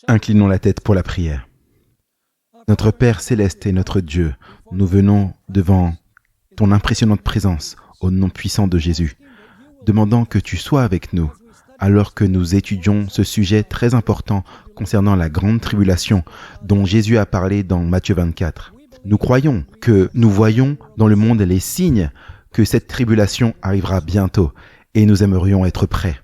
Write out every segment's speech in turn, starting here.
Inclinons la tête pour la prière. Notre Père céleste et notre Dieu, nous venons devant ton impressionnante présence au nom puissant de Jésus, demandant que tu sois avec nous alors que nous étudions ce sujet très important concernant la grande tribulation dont Jésus a parlé dans Matthieu 24. Nous croyons que nous voyons dans le monde les signes que cette tribulation arrivera bientôt et nous aimerions être prêts.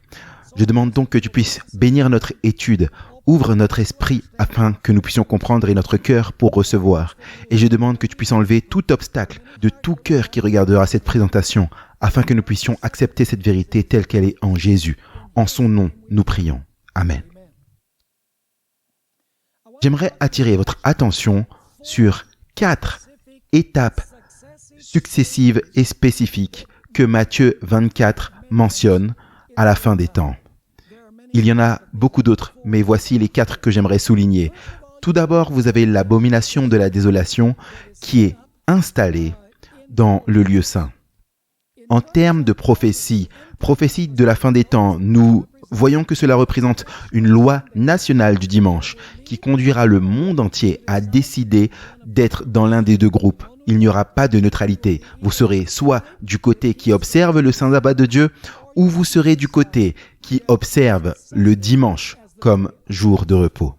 Je demande donc que tu puisses bénir notre étude, ouvre notre esprit afin que nous puissions comprendre et notre cœur pour recevoir. Et je demande que tu puisses enlever tout obstacle de tout cœur qui regardera cette présentation afin que nous puissions accepter cette vérité telle qu'elle est en Jésus. En son nom, nous prions. Amen. J'aimerais attirer votre attention sur 4 étapes successives et spécifiques que Matthieu 24 mentionne à la fin des temps. Il y en a beaucoup d'autres, mais voici les 4 que j'aimerais souligner. Tout d'abord, vous avez l'abomination de la désolation qui est installée dans le lieu saint. En termes de prophétie de la fin des temps, nous voyons que cela représente une loi nationale du dimanche qui conduira le monde entier à décider d'être dans l'un des 2 groupes. Il n'y aura pas de neutralité. Vous serez soit du côté qui observe le saint sabbat de Dieu, ou vous serez du côté qui observe le dimanche comme jour de repos.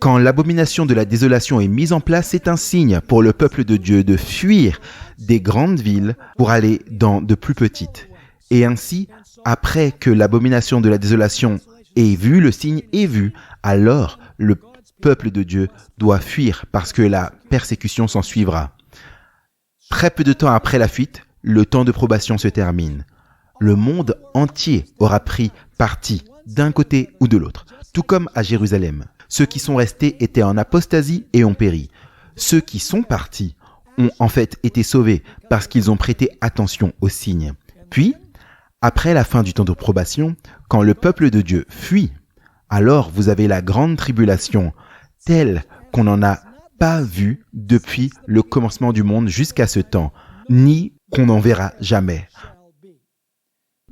Quand l'abomination de la désolation est mise en place, c'est un signe pour le peuple de Dieu de fuir des grandes villes pour aller dans de plus petites. Et ainsi, après que l'abomination de la désolation est vue, le signe est vu, alors le peuple de Dieu doit fuir parce que la persécution s'en suivra. Très peu de temps après la fuite, le temps de probation se termine. Le monde entier aura pris parti d'un côté ou de l'autre, tout comme à Jérusalem. Ceux qui sont restés étaient en apostasie et ont péri. Ceux qui sont partis ont en fait été sauvés parce qu'ils ont prêté attention aux signes. Puis, après la fin du temps de probation, quand le peuple de Dieu fuit, alors vous avez la grande tribulation telle qu'on n'en a pas vu depuis le commencement du monde jusqu'à ce temps, ni qu'on n'en verra jamais.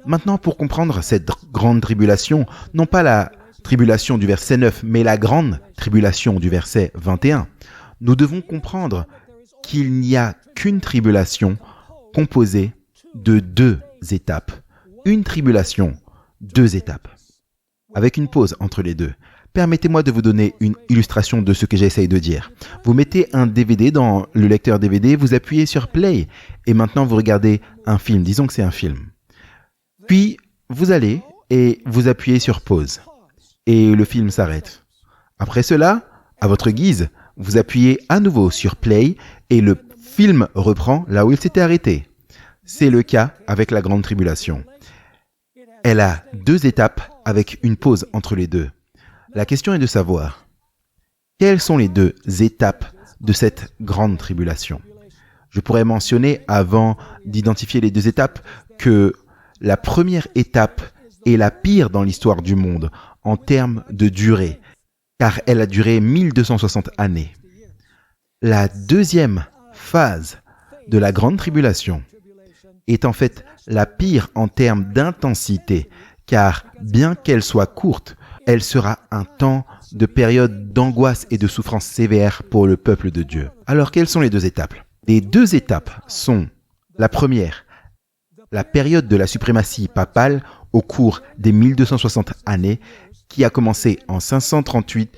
Maintenant, pour comprendre cette grande tribulation, non pas la tribulation du verset 9, mais la grande tribulation du verset 21, nous devons comprendre qu'il n'y a qu'une tribulation composée de 2 étapes. Une tribulation, 2 étapes. Avec une pause entre les 2. Permettez-moi de vous donner une illustration de ce que j'essaye de dire. Vous mettez un DVD dans le lecteur DVD, vous appuyez sur Play, et maintenant vous regardez un film. Disons que c'est un film. Puis, vous allez et vous appuyez sur pause. Et le film s'arrête. Après cela, à votre guise, vous appuyez à nouveau sur play et le film reprend là où il s'était arrêté. C'est le cas avec la grande tribulation. Elle a 2 étapes avec une pause entre les 2. La question est de savoir, quelles sont les 2 étapes de cette grande tribulation? Je pourrais mentionner, avant d'identifier les 2 étapes, que la première étape est la pire dans l'histoire du monde en termes de durée, car elle a duré 1260 années. La deuxième phase de la grande tribulation est en fait la pire en termes d'intensité, car bien qu'elle soit courte, elle sera un temps de période d'angoisse et de souffrance sévère pour le peuple de Dieu. Alors, quelles sont les 2 étapes? Les 2 étapes sont, la première, la période de la suprématie papale au cours des 1260 années, qui a commencé en 538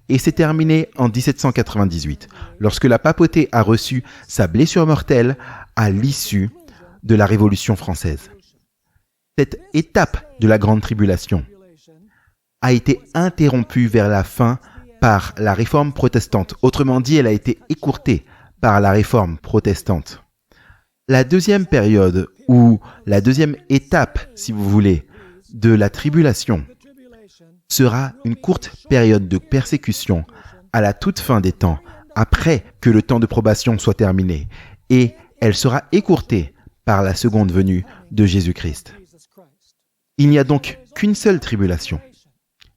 et s'est terminée en 1798, lorsque la papauté a reçu sa blessure mortelle à l'issue de la Révolution française. Cette étape de la grande tribulation a été interrompue vers la fin par la réforme protestante. Autrement dit, elle a été écourtée par la réforme protestante. La deuxième période, ou la deuxième étape, si vous voulez, de la tribulation, sera une courte période de persécution à la toute fin des temps, après que le temps de probation soit terminé, et elle sera écourtée par la seconde venue de Jésus-Christ. Il n'y a donc qu'une seule tribulation,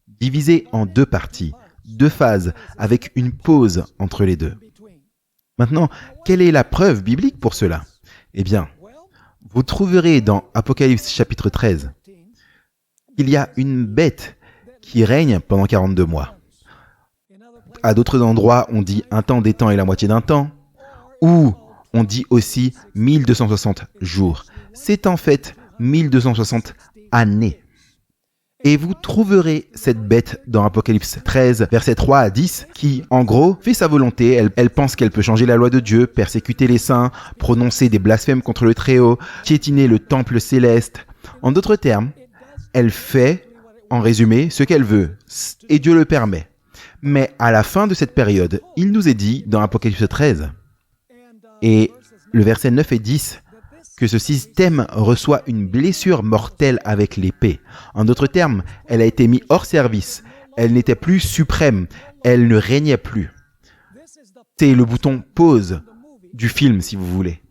divisée en 2 parties, 2 phases, avec une pause entre les 2. Maintenant, quelle est la preuve biblique pour cela? Eh bien, vous trouverez dans Apocalypse chapitre 13 qu'il y a une bête qui règne pendant 42 mois. À d'autres endroits, on dit un temps des temps et la moitié d'un temps. Ou on dit aussi 1260 jours. C'est en fait 1260 années. Et vous trouverez cette bête dans Apocalypse 13, versets 3 à 10, qui, en gros, fait sa volonté. Elle pense qu'elle peut changer la loi de Dieu, persécuter les saints, prononcer des blasphèmes contre le Très-Haut, piétiner le temple céleste. En d'autres termes, elle fait, en résumé, ce qu'elle veut, et Dieu le permet. Mais à la fin de cette période, il nous est dit, dans Apocalypse 13, et le verset 9 et 10, que ce système reçoit une blessure mortelle avec l'épée. En d'autres termes, elle a été mise hors service. Elle n'était plus suprême. Elle ne régnait plus. C'est le bouton pause du film, si vous voulez.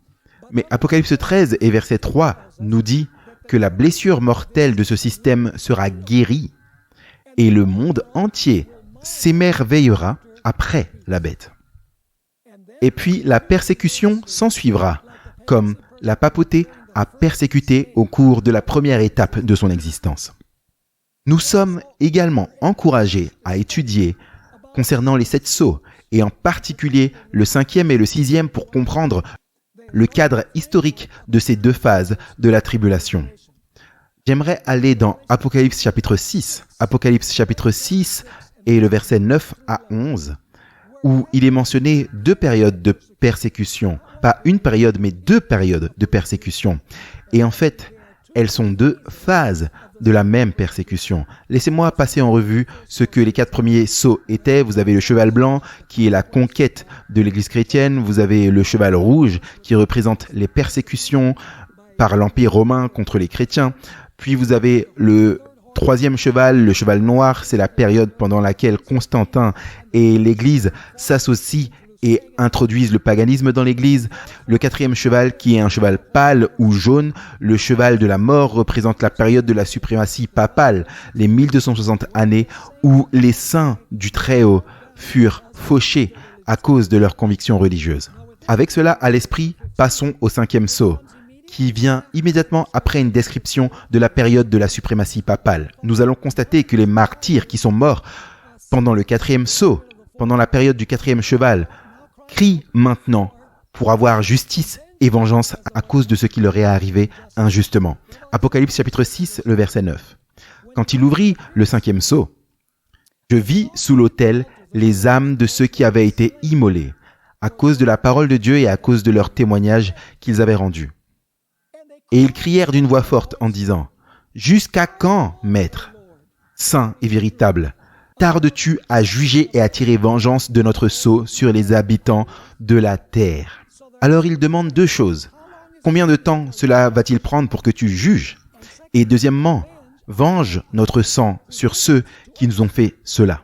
Mais Apocalypse 13 et verset 3 nous dit que la blessure mortelle de ce système sera guérie et le monde entier s'émerveillera après la bête. Et puis la persécution s'ensuivra, comme la papauté a persécuté au cours de la première étape de son existence. Nous sommes également encouragés à étudier concernant les 7 sceaux, et en particulier le 5e et le 6e pour comprendre le cadre historique de ces 2 phases de la tribulation. J'aimerais aller dans Apocalypse chapitre 6, Apocalypse chapitre 6 et le verset 9 à 11, où il est mentionné 2 périodes de persécution. Pas une période, mais 2 périodes de persécution. Et en fait, elles sont 2 phases de la même persécution. Laissez-moi passer en revue ce que les 4 premiers sceaux étaient. Vous avez le cheval blanc, qui est la conquête de l'Église chrétienne. Vous avez le cheval rouge, qui représente les persécutions par l'Empire romain contre les chrétiens. Puis vous avez le 3e cheval, le cheval noir, c'est la période pendant laquelle Constantin et l'Église s'associent et introduisent le paganisme dans l'Église. Le 4e cheval, qui est un cheval pâle ou jaune, le cheval de la mort, représente la période de la suprématie papale, les 1260 années où les saints du Très-Haut furent fauchés à cause de leurs convictions religieuses. Avec cela à l'esprit, passons au 5e sceau, qui vient immédiatement après une description de la période de la suprématie papale. Nous allons constater que les martyrs qui sont morts pendant le 4e sceau, pendant la période du 4e cheval, crient maintenant pour avoir justice et vengeance à cause de ce qui leur est arrivé injustement. Apocalypse chapitre 6, le verset 9. Quand il ouvrit le 5e sceau, je vis sous l'autel les âmes de ceux qui avaient été immolés, à cause de la parole de Dieu et à cause de leur témoignage qu'ils avaient rendu. Et ils crièrent d'une voix forte en disant, « Jusqu'à quand, Maître, saint et véritable, tardes-tu à juger et à tirer vengeance de notre sceau sur les habitants de la terre ?» Alors il demande 2 choses. Combien de temps cela va-t-il prendre pour que tu juges? Et deuxièmement, venge notre sang sur ceux qui nous ont fait cela.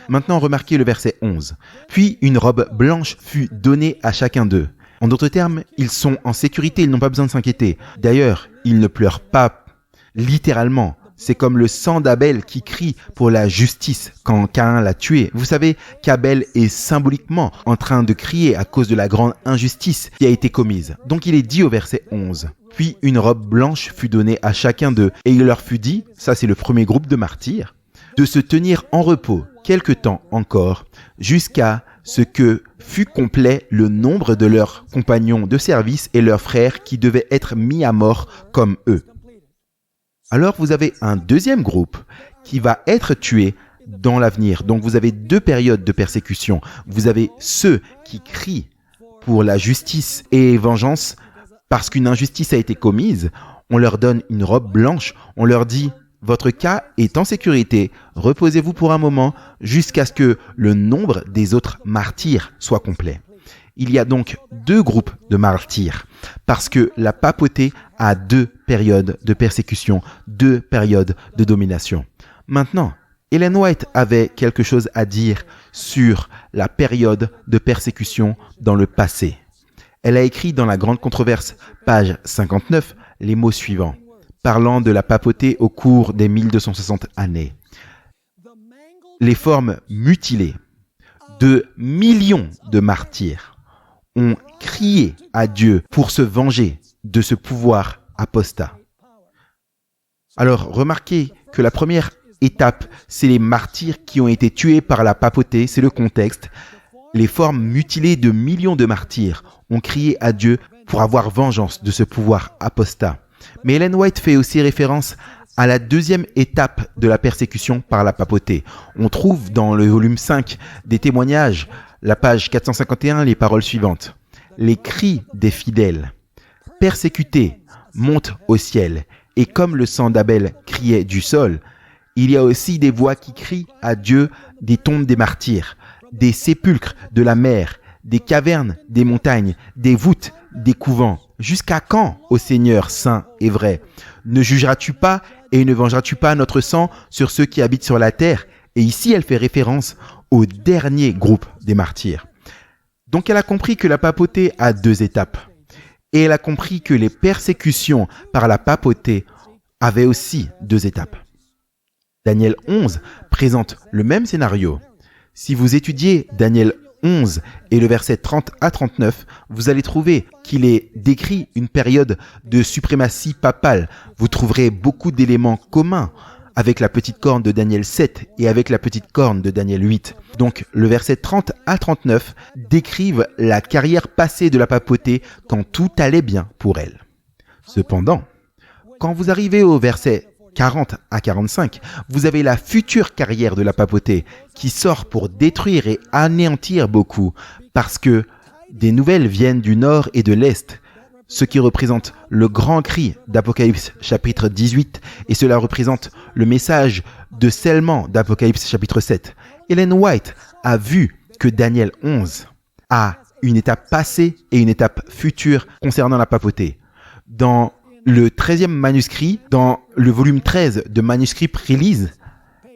Maintenant, remarquez le verset 11. Puis une robe blanche fut donnée à chacun d'eux. En d'autres termes, ils sont en sécurité, ils n'ont pas besoin de s'inquiéter. D'ailleurs, ils ne pleurent pas littéralement. C'est comme le sang d'Abel qui crie pour la justice quand Caïn l'a tué. Vous savez qu'Abel est symboliquement en train de crier à cause de la grande injustice qui a été commise. Donc il est dit au verset 11. Puis une robe blanche fut donnée à chacun d'eux et il leur fut dit, ça c'est le premier groupe de martyrs, de se tenir en repos quelque temps encore jusqu'à ce que fût complet le nombre de leurs compagnons de service et leurs frères qui devaient être mis à mort comme eux. Alors vous avez un deuxième groupe qui va être tué dans l'avenir. Donc vous avez 2 périodes de persécution. Vous avez ceux qui crient pour la justice et vengeance parce qu'une injustice a été commise. On leur donne une robe blanche. On leur dit « Votre cas est en sécurité. Reposez-vous pour un moment jusqu'à ce que le nombre des autres martyrs soit complet. » Il y a donc 2 groupes de martyrs parce que la papauté a 2 périodes de persécution, 2 périodes de domination. Maintenant, Ellen White avait quelque chose à dire sur la période de persécution dans le passé. Elle a écrit dans la Grande Controverse, page 59, les mots suivants, parlant de la papauté au cours des 1260 années. Les formes mutilées de millions de martyrs ont crié à Dieu pour se venger de ce pouvoir apostat. Alors, remarquez que la première étape, c'est les martyrs qui ont été tués par la papauté, c'est le contexte. Les formes mutilées de millions de martyrs ont crié à Dieu pour avoir vengeance de ce pouvoir apostat. Mais Ellen White fait aussi référence à la deuxième étape de la persécution par la papauté. On trouve dans le volume 5 des témoignages, la page 451, les paroles suivantes. Les cris des fidèles, persécutés, montent au ciel, et comme le sang d'Abel criait du sol, il y a aussi des voix qui crient à Dieu des tombes des martyrs, des sépulcres de la mer, des cavernes, des montagnes, des voûtes, des couvents. Jusqu'à quand, ô Seigneur saint et vrai, ne jugeras-tu pas et ne vengeras-tu pas notre sang sur ceux qui habitent sur la terre? Et ici, elle fait référence au dernier groupe des martyrs. Donc elle a compris que la papauté a deux étapes. Et elle a compris que les persécutions par la papauté avaient aussi deux étapes. Daniel 11 présente le même scénario. Si vous étudiez Daniel 11 et le verset 30 à 39, vous allez trouver qu'il est décrit une période de suprématie papale. Vous trouverez beaucoup d'éléments communs avec la petite corne de Daniel 7 et avec la petite corne de Daniel 8. Donc le verset 30 à 39 décrivent la carrière passée de la papauté quand tout allait bien pour elle. Cependant, quand vous arrivez au verset 40 à 45, vous avez la future carrière de la papauté qui sort pour détruire et anéantir beaucoup parce que des nouvelles viennent du nord et de l'est, ce qui représente le grand cri d'Apocalypse chapitre 18 et cela représente le message de scellement d'Apocalypse chapitre 7. Ellen White a vu que Daniel 11 a une étape passée et une étape future concernant la papauté. Dans le 13e manuscrit, dans le volume 13 de Manuscrits Release,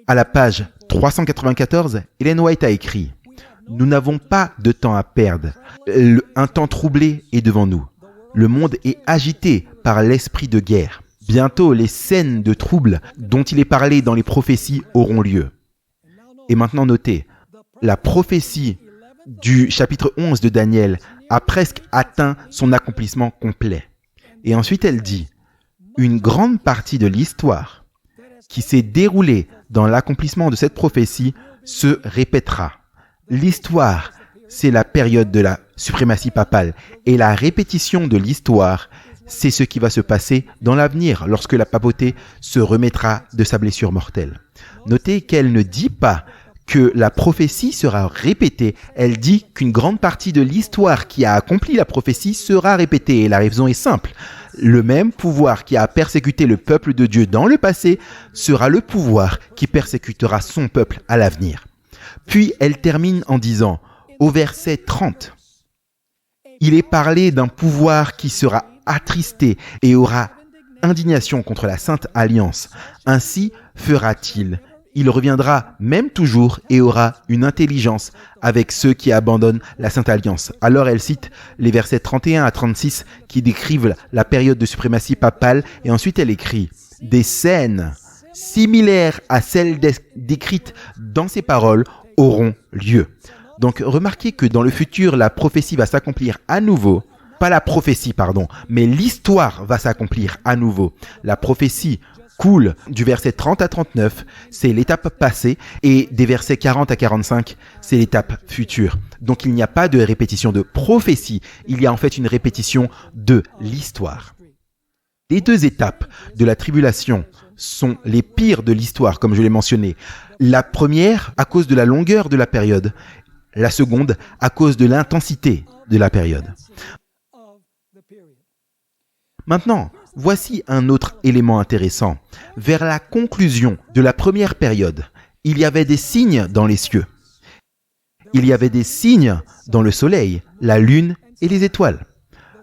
à la page 394, Ellen White a écrit « Nous n'avons pas de temps à perdre. Un temps troublé est devant nous. Le monde est agité par l'esprit de guerre. Bientôt, les scènes de trouble dont il est parlé dans les prophéties auront lieu. » Et maintenant, notez, la prophétie du chapitre 11 de Daniel a presque atteint son accomplissement complet. Et ensuite, elle dit, une grande partie de l'histoire qui s'est déroulée dans l'accomplissement de cette prophétie se répétera. L'histoire, c'est la période de la suprématie papale. Et la répétition de l'histoire, c'est ce qui va se passer dans l'avenir lorsque la papauté se remettra de sa blessure mortelle. Notez qu'elle ne dit pas que la prophétie sera répétée, elle dit qu'une grande partie de l'histoire qui a accompli la prophétie sera répétée. Et la raison est simple. Le même pouvoir qui a persécuté le peuple de Dieu dans le passé sera le pouvoir qui persécutera son peuple à l'avenir. Puis elle termine en disant, au verset 30, « Il est parlé d'un pouvoir qui sera attristé et aura indignation contre la Sainte Alliance. Ainsi fera-t-il. Il reviendra même toujours et aura une intelligence avec ceux qui abandonnent la Sainte Alliance. » Alors elle cite les versets 31 à 36 qui décrivent la période de suprématie papale et ensuite elle écrit « Des scènes similaires à celles décrites dans ces paroles auront lieu. » Donc remarquez que dans le futur, la prophétie va s'accomplir à nouveau. Pas la prophétie, pardon, mais l'histoire va s'accomplir à nouveau. La prophétie coule du verset 30 à 39, c'est l'étape passée, et des versets 40 à 45, c'est l'étape future. Donc il n'y a pas de répétition de prophétie, il y a en fait une répétition de l'histoire. Les deux étapes de la tribulation sont les pires de l'histoire, comme je l'ai mentionné. La première, à cause de la longueur de la période. La seconde, à cause de l'intensité de la période. Maintenant, voici un autre élément intéressant. Vers la conclusion de la première période, il y avait des signes dans les cieux. Il y avait des signes dans le soleil, la lune et les étoiles.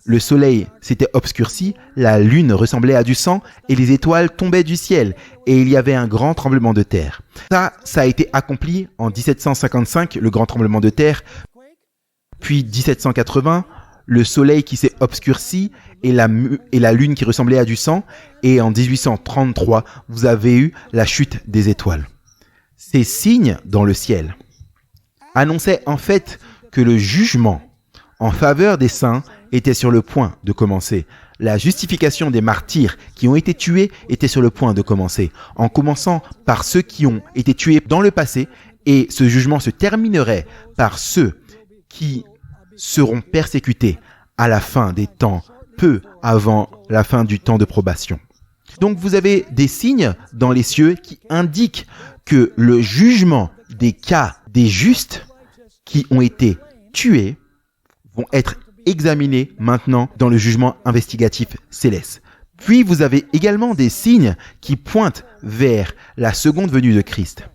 Le soleil s'était obscurci, la lune ressemblait à du sang et les étoiles tombaient du ciel. Et il y avait un grand tremblement de terre. Ça a été accompli en 1755, le grand tremblement de terre. Puis 1780, le soleil qui s'est obscurci et la lune qui ressemblait à du sang. Et en 1833, vous avez eu la chute des étoiles. Ces signes dans le ciel annonçaient en fait que le jugement en faveur des saints était sur le point de commencer. La justification des martyrs qui ont été tués était sur le point de commencer, en commençant par ceux qui ont été tués dans le passé, et ce jugement se terminerait par ceux qui seront persécutés à la fin des temps, peu avant la fin du temps de probation. Donc vous avez des signes dans les cieux qui indiquent que le jugement des cas des justes qui ont été tués vont être examinés maintenant dans le jugement investigatif céleste. Puis vous avez également des signes qui pointent vers la seconde venue de Christ.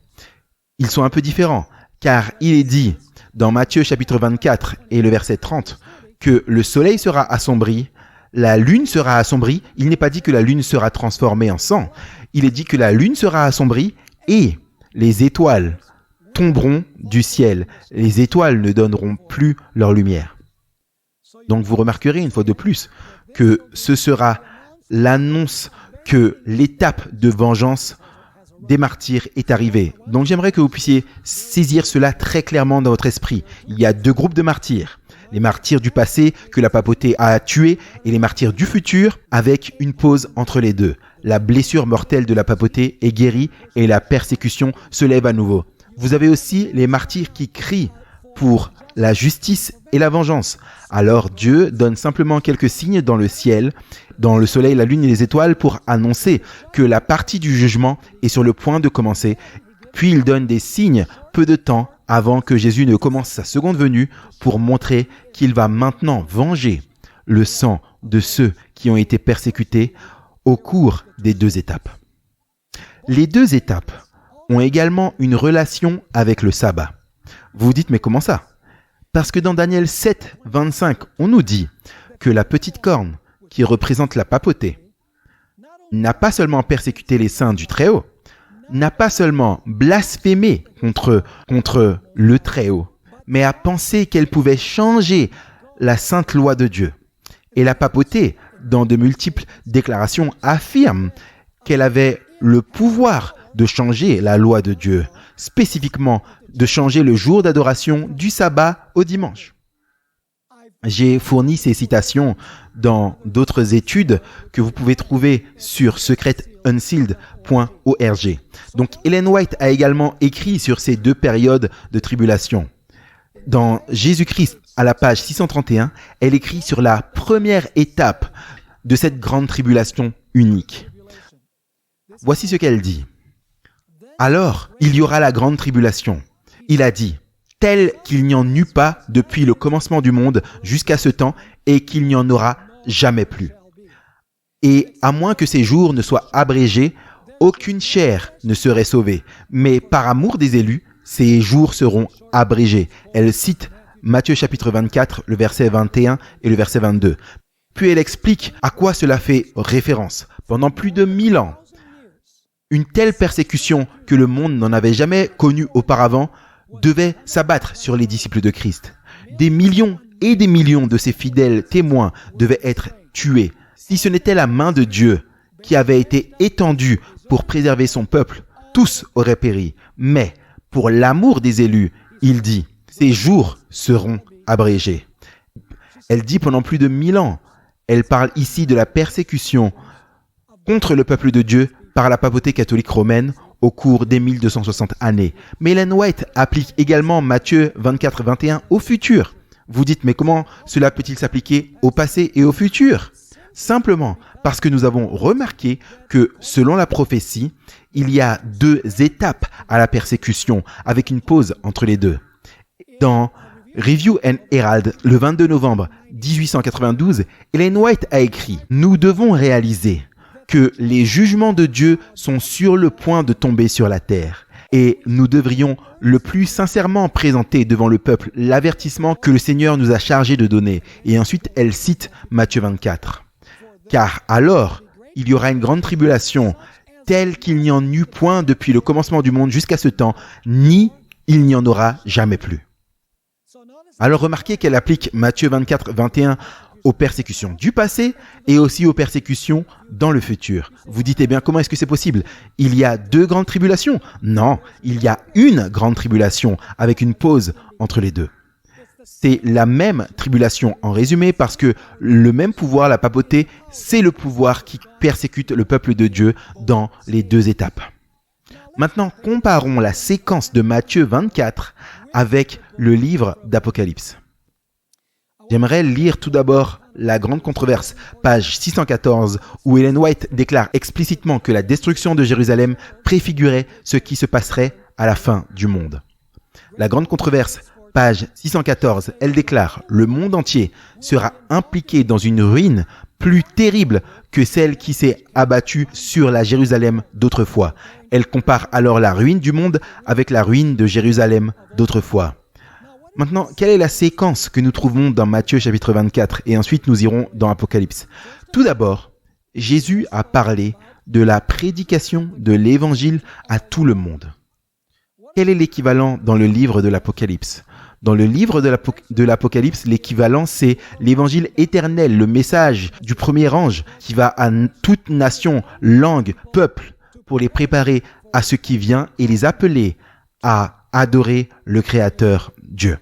Ils sont un peu différents, car il est dit dans Matthieu chapitre 24 et le verset 30 que le soleil sera assombri, la lune sera assombrie. Il n'est pas dit que la lune sera transformée en sang. Il est dit que la lune sera assombrie et les étoiles tomberont du ciel. Les étoiles ne donneront plus leur lumière. Donc vous remarquerez une fois de plus que ce sera l'annonce que l'étape de vengeance des martyrs est arrivée. Donc j'aimerais que vous puissiez saisir cela très clairement dans votre esprit. Il y a deux groupes de martyrs. Les martyrs du passé que la papauté a tués et les martyrs du futur avec une pause entre les deux. La blessure mortelle de la papauté est guérie et la persécution se lève à nouveau. Vous avez aussi les martyrs qui crient pour la justice et la vengeance. Alors Dieu donne simplement quelques signes dans le ciel, dans le soleil, la lune et les étoiles pour annoncer que la partie du jugement est sur le point de commencer. Puis il donne des signes peu de temps avant que Jésus ne commence sa seconde venue pour montrer qu'il va maintenant venger le sang de ceux qui ont été persécutés au cours des deux étapes. Les deux étapes ont également une relation avec le sabbat. Vous vous dites, mais comment ça? Parce que dans Daniel 7, 25, on nous dit que la petite corne qui représente la papauté n'a pas seulement persécuté les saints du Très-Haut, n'a pas seulement blasphémé contre le Très-Haut, mais a pensé qu'elle pouvait changer la sainte loi de Dieu. Et la papauté, dans de multiples déclarations, affirme qu'elle avait le pouvoir de changer la loi de Dieu, spécifiquement de changer le jour d'adoration du sabbat au dimanche. J'ai fourni ces citations dans d'autres études que vous pouvez trouver sur secretunsealed.org. Donc Ellen White a également écrit sur ces deux périodes de tribulation. Dans Jésus-Christ, à la page 631, elle écrit sur la première étape de cette grande tribulation unique. Voici ce qu'elle dit. Alors, il y aura la grande tribulation. Il a dit, tel qu'il n'y en eut pas depuis le commencement du monde jusqu'à ce temps et qu'il n'y en aura jamais plus. Et à moins que ces jours ne soient abrégés, aucune chair ne serait sauvée. Mais par amour des élus, ces jours seront abrégés. Elle cite Matthieu chapitre 24, le verset 21 et le verset 22. Puis elle explique à quoi cela fait référence. Pendant plus de 1000 ans, une telle persécution que le monde n'en avait jamais connue auparavant devait s'abattre sur les disciples de Christ. Des millions et des millions de ses fidèles témoins devaient être tués. Si ce n'était la main de Dieu qui avait été étendue pour préserver son peuple, tous auraient péri. Mais pour l'amour des élus, il dit, ces jours seront abrégés. Elle dit pendant plus de 1000 ans. Elle parle ici de la persécution contre le peuple de Dieu par la papauté catholique romaine au cours des 1260 années. Mais Ellen White applique également Matthieu 24, 21 au futur. Vous dites, mais comment cela peut-il s'appliquer au passé et au futur? Simplement parce que nous avons remarqué que, selon la prophétie, il y a deux étapes à la persécution, avec une pause entre les deux. Dans Review and Herald, le 22 novembre 1892, Ellen White a écrit « Nous devons réaliser que les jugements de Dieu sont sur le point de tomber sur la terre. Et nous devrions le plus sincèrement présenter devant le peuple l'avertissement que le Seigneur nous a chargé de donner. » Et ensuite, elle cite Matthieu 24. « Car alors, il y aura une grande tribulation, telle qu'il n'y en eut point depuis le commencement du monde jusqu'à ce temps, ni il n'y en aura jamais plus. » Alors remarquez qu'elle applique Matthieu 24, 21 aux persécutions du passé et aussi aux persécutions dans le futur. Vous dites, eh bien, comment est-ce que c'est possible? Il y a deux grandes tribulations? Non, il y a une grande tribulation avec une pause entre les deux. c'est la même tribulation en résumé parce que le même pouvoir, la papauté, c'est le pouvoir qui persécute le peuple de Dieu dans les deux étapes. Maintenant, comparons la séquence de Matthieu 24 avec le livre d'Apocalypse. J'aimerais lire tout d'abord la grande controverse, page 614, où Ellen White déclare explicitement que la destruction de Jérusalem préfigurait ce qui se passerait à la fin du monde. La grande controverse, page 614, elle déclare « Le monde entier sera impliqué dans une ruine plus terrible que celle qui s'est abattue sur la Jérusalem d'autrefois. » Elle compare alors la ruine du monde avec la ruine de Jérusalem d'autrefois. Maintenant, quelle est la séquence que nous trouvons dans Matthieu chapitre 24 et ensuite nous irons dans Apocalypse? Tout d'abord, Jésus a parlé de la prédication de l'évangile à tout le monde. Quel est l'équivalent dans le livre de l'Apocalypse? Dans le livre de l'Apocalypse, l'équivalent, c'est l'évangile éternel, le message du premier ange qui va à toute nation, langue, peuple, pour les préparer à ce qui vient et les appeler à adorer le Créateur Dieu.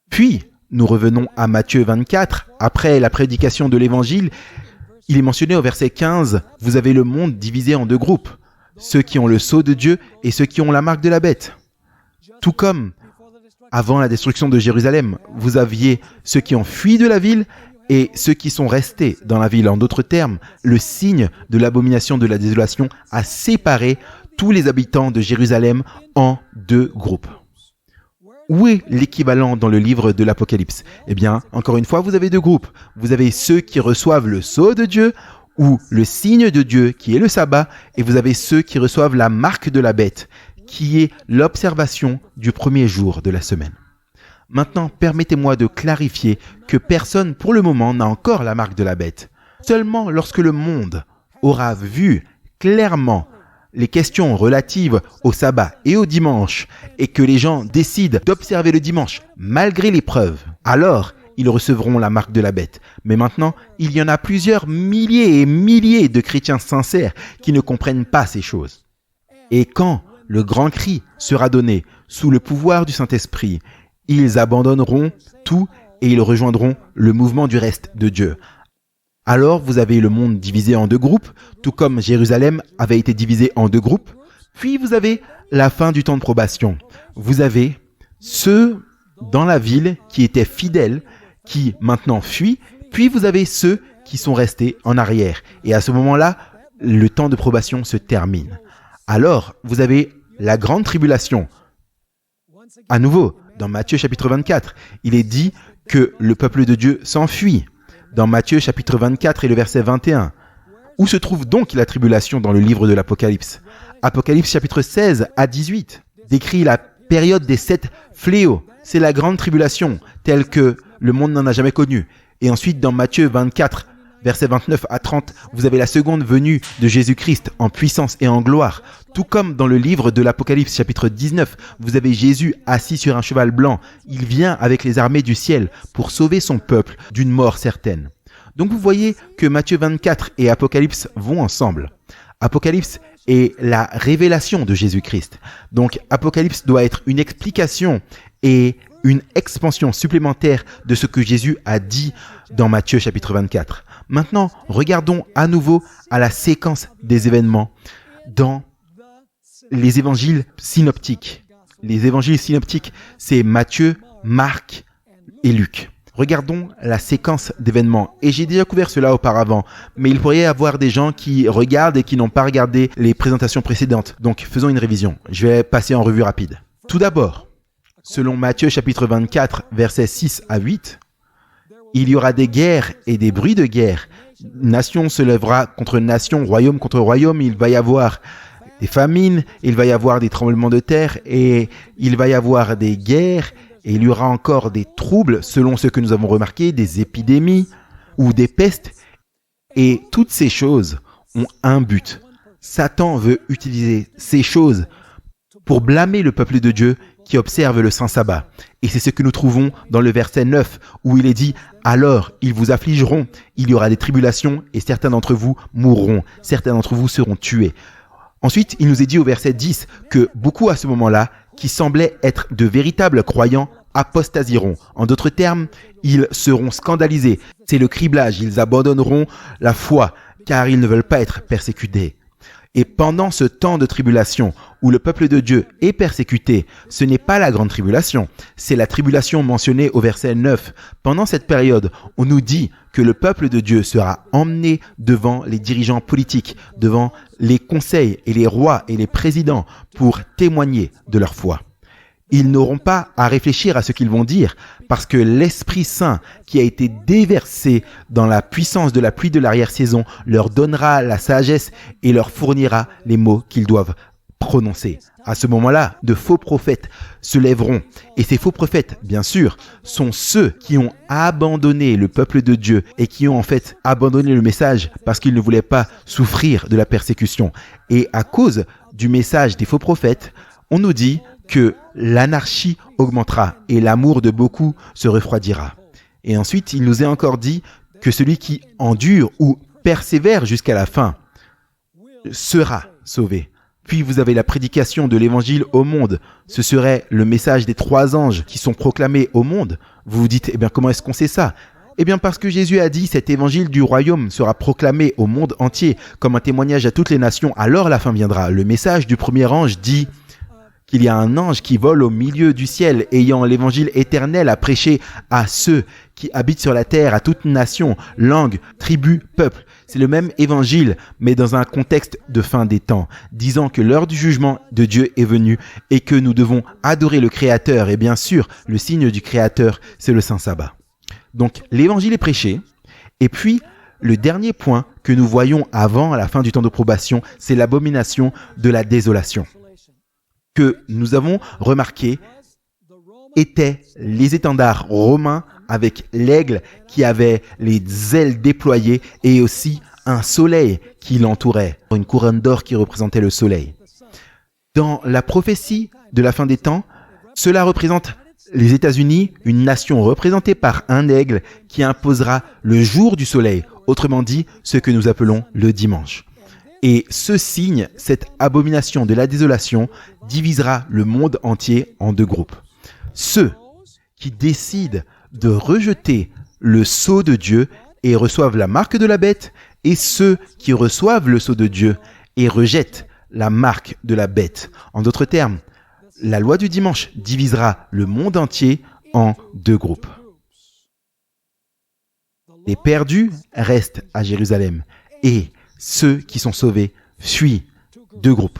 Puis, nous revenons à Matthieu 24. Après la prédication de l'évangile, il est mentionné au verset 15, « Vous avez le monde divisé en deux groupes, ceux qui ont le sceau de Dieu et ceux qui ont la marque de la bête. » Tout comme avant la destruction de Jérusalem, vous aviez ceux qui ont fui de la ville et ceux qui sont restés dans la ville. En d'autres termes, le signe de l'abomination de la désolation a séparé tous les habitants de Jérusalem en deux groupes. Où est l'équivalent dans le livre de l'Apocalypse? Eh bien, encore une fois, vous avez deux groupes. Vous avez ceux qui reçoivent le sceau de Dieu ou le signe de Dieu qui est le sabbat, et vous avez ceux qui reçoivent la marque de la bête, qui est l'observation du premier jour de la semaine. Maintenant, permettez-moi de clarifier que personne pour le moment n'a encore la marque de la bête. Seulement lorsque le monde aura vu clairement les questions relatives au sabbat et au dimanche et que les gens décident d'observer le dimanche malgré l'épreuve, alors ils recevront la marque de la bête. Mais maintenant, il y en a plusieurs milliers et milliers de chrétiens sincères qui ne comprennent pas ces choses. Et quand le grand cri sera donné sous le pouvoir du Saint-Esprit, ils abandonneront tout et ils rejoindront le mouvement du reste de Dieu. Alors vous avez le monde divisé en deux groupes, tout comme Jérusalem avait été divisé en deux groupes. Puis vous avez la fin du temps de probation. Vous avez ceux dans la ville qui étaient fidèles, qui maintenant fuient. Puis vous avez ceux qui sont restés en arrière. Et à ce moment-là, le temps de probation se termine. Alors, vous avez la grande tribulation. À nouveau, dans Matthieu chapitre 24, il est dit que le peuple de Dieu s'enfuit. Dans Matthieu chapitre 24 et le verset 21. Où se trouve donc la tribulation dans le livre de l'Apocalypse? Apocalypse chapitre 16 à 18 décrit la période des 7 fléaux. C'est la grande tribulation, telle que le monde n'en a jamais connue. Et ensuite, dans Matthieu 24, versets 29 à 30, vous avez la seconde venue de Jésus-Christ en puissance et en gloire. Tout comme dans le livre de l'Apocalypse chapitre 19, vous avez Jésus assis sur un cheval blanc. Il vient avec les armées du ciel pour sauver son peuple d'une mort certaine. Donc vous voyez que Matthieu 24 et Apocalypse vont ensemble. Apocalypse est la révélation de Jésus-Christ. Donc Apocalypse doit être une explication et une expansion supplémentaire de ce que Jésus a dit dans Matthieu chapitre 24. Maintenant, regardons à nouveau à la séquence des événements dans les évangiles synoptiques. Les évangiles synoptiques, c'est Matthieu, Marc et Luc. Regardons la séquence d'événements. Et j'ai déjà couvert cela auparavant, mais il pourrait y avoir des gens qui regardent et qui n'ont pas regardé les présentations précédentes. Donc, faisons une révision. Je vais passer en revue rapide. Tout d'abord, selon Matthieu chapitre 24, versets 6 à 8, il y aura des guerres et des bruits de guerre. Nation se lèvera contre nation, royaume contre royaume. Il va y avoir des famines, il va y avoir des tremblements de terre et il va y avoir des guerres. Et il y aura encore des troubles, selon ce que nous avons remarqué, des épidémies ou des pestes. Et toutes ces choses ont un but. Satan veut utiliser ces choses pour blâmer le peuple de Dieu qui observe le saint sabbat. Et c'est ce que nous trouvons dans le verset 9, où il est dit « Alors, ils vous affligeront, il y aura des tribulations, et certains d'entre vous mourront, certains d'entre vous seront tués. » Ensuite, il nous est dit au verset 10 que beaucoup à ce moment-là qui semblaient être de véritables croyants apostasieront. En d'autres termes, ils seront scandalisés. C'est le criblage, ils abandonneront la foi car ils ne veulent pas être persécutés. Et pendant ce temps de tribulation où le peuple de Dieu est persécuté, ce n'est pas la grande tribulation, c'est la tribulation mentionnée au verset 9. Pendant cette période, on nous dit que le peuple de Dieu sera emmené devant les dirigeants politiques, devant les conseils et les rois et les présidents pour témoigner de leur foi. Ils n'auront pas à réfléchir à ce qu'ils vont dire parce que l'Esprit Saint qui a été déversé dans la puissance de la pluie de l'arrière-saison leur donnera la sagesse et leur fournira les mots qu'ils doivent prononcer. À ce moment-là, de faux prophètes se lèveront. Et ces faux prophètes, bien sûr, sont ceux qui ont abandonné le peuple de Dieu et qui ont en fait abandonné le message parce qu'ils ne voulaient pas souffrir de la persécution. Et à cause du message des faux prophètes, on nous dit que l'anarchie augmentera et l'amour de beaucoup se refroidira. Et ensuite, il nous est encore dit que celui qui endure ou persévère jusqu'à la fin sera sauvé. Puis vous avez la prédication de l'évangile au monde. Ce serait le message des 3 anges qui sont proclamés au monde. Vous vous dites, comment est-ce qu'on sait ça ? Parce que Jésus a dit, cet évangile du royaume sera proclamé au monde entier comme un témoignage à toutes les nations. Alors la fin viendra. Le message du premier ange dit qu'il y a un ange qui vole au milieu du ciel, ayant l'évangile éternel à prêcher à ceux qui habitent sur la terre, à toute nation, langue, tribu, peuple. C'est le même évangile, mais dans un contexte de fin des temps, disant que l'heure du jugement de Dieu est venue et que nous devons adorer le Créateur. Et bien sûr, le signe du Créateur, c'est le Saint Sabbat. Donc, l'évangile est prêché. Et puis, le dernier point que nous voyons avant la fin du temps de probation, c'est l'abomination de la désolation. Que nous avons remarqué étaient les étendards romains avec l'aigle qui avait les ailes déployées et aussi un soleil qui l'entourait, une couronne d'or qui représentait le soleil. Dans la prophétie de la fin des temps, cela représente les États-Unis, une nation représentée par un aigle qui imposera le jour du soleil, autrement dit ce que nous appelons le dimanche. Et ce signe, cette abomination de la désolation, divisera le monde entier en 2 groupes. Ceux qui décident de rejeter le sceau de Dieu et reçoivent la marque de la bête, et ceux qui reçoivent le sceau de Dieu et rejettent la marque de la bête. En d'autres termes, la loi du dimanche divisera le monde entier en 2 groupes. Les perdus restent à Jérusalem et ceux qui sont sauvés fuient 2 groupes.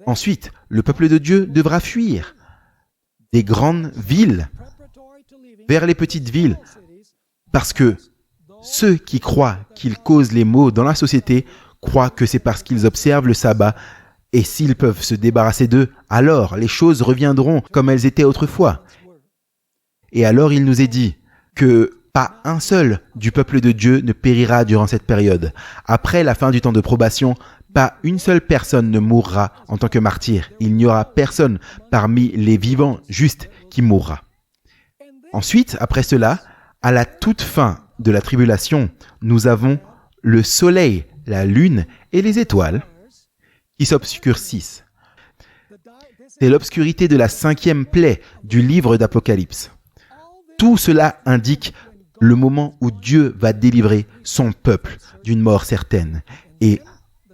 Ensuite, le peuple de Dieu devra fuir des grandes villes vers les petites villes parce que ceux qui croient qu'ils causent les maux dans la société croient que c'est parce qu'ils observent le sabbat et s'ils peuvent se débarrasser d'eux, alors les choses reviendront comme elles étaient autrefois. Et alors il nous est dit que pas un seul du peuple de Dieu ne périra durant cette période. Après la fin du temps de probation, pas une seule personne ne mourra en tant que martyr. Il n'y aura personne parmi les vivants justes qui mourra. Ensuite, après cela, à la toute fin de la tribulation, nous avons le soleil, la lune et les étoiles qui s'obscurcissent. C'est l'obscurité de la 5e plaie du livre d'Apocalypse. Tout cela indique le moment où Dieu va délivrer son peuple d'une mort certaine. Et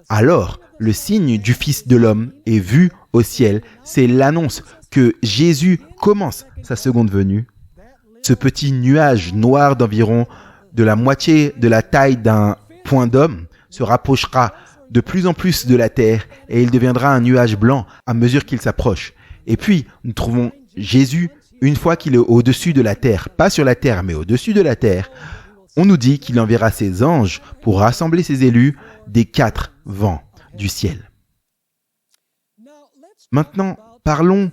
alors, le signe du Fils de l'homme est vu au ciel. C'est l'annonce que Jésus commence sa seconde venue. Ce petit nuage noir d'environ de la moitié de la taille d'un point d'homme se rapprochera de plus en plus de la terre et il deviendra un nuage blanc à mesure qu'il s'approche. Et puis, nous trouvons Jésus une fois qu'il est au-dessus de la terre, pas sur la terre, mais au-dessus de la terre. On nous dit qu'il enverra ses anges pour rassembler ses élus des 4 vents du ciel. Maintenant, parlons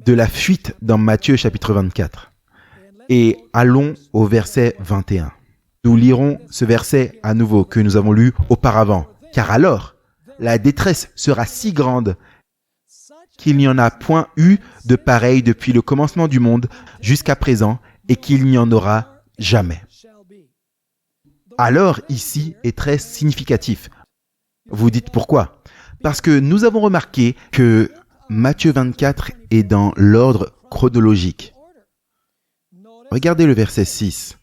de la fuite dans Matthieu chapitre 24 et allons au verset 21. Nous lirons ce verset à nouveau que nous avons lu auparavant. Car alors, la détresse sera si grande qu'il n'y en a point eu de pareil depuis le commencement du monde jusqu'à présent et qu'il n'y en aura jamais. Alors, ici est très significatif. Vous dites pourquoi ? Parce que nous avons remarqué que Matthieu 24 est dans l'ordre chronologique. Regardez le verset 6.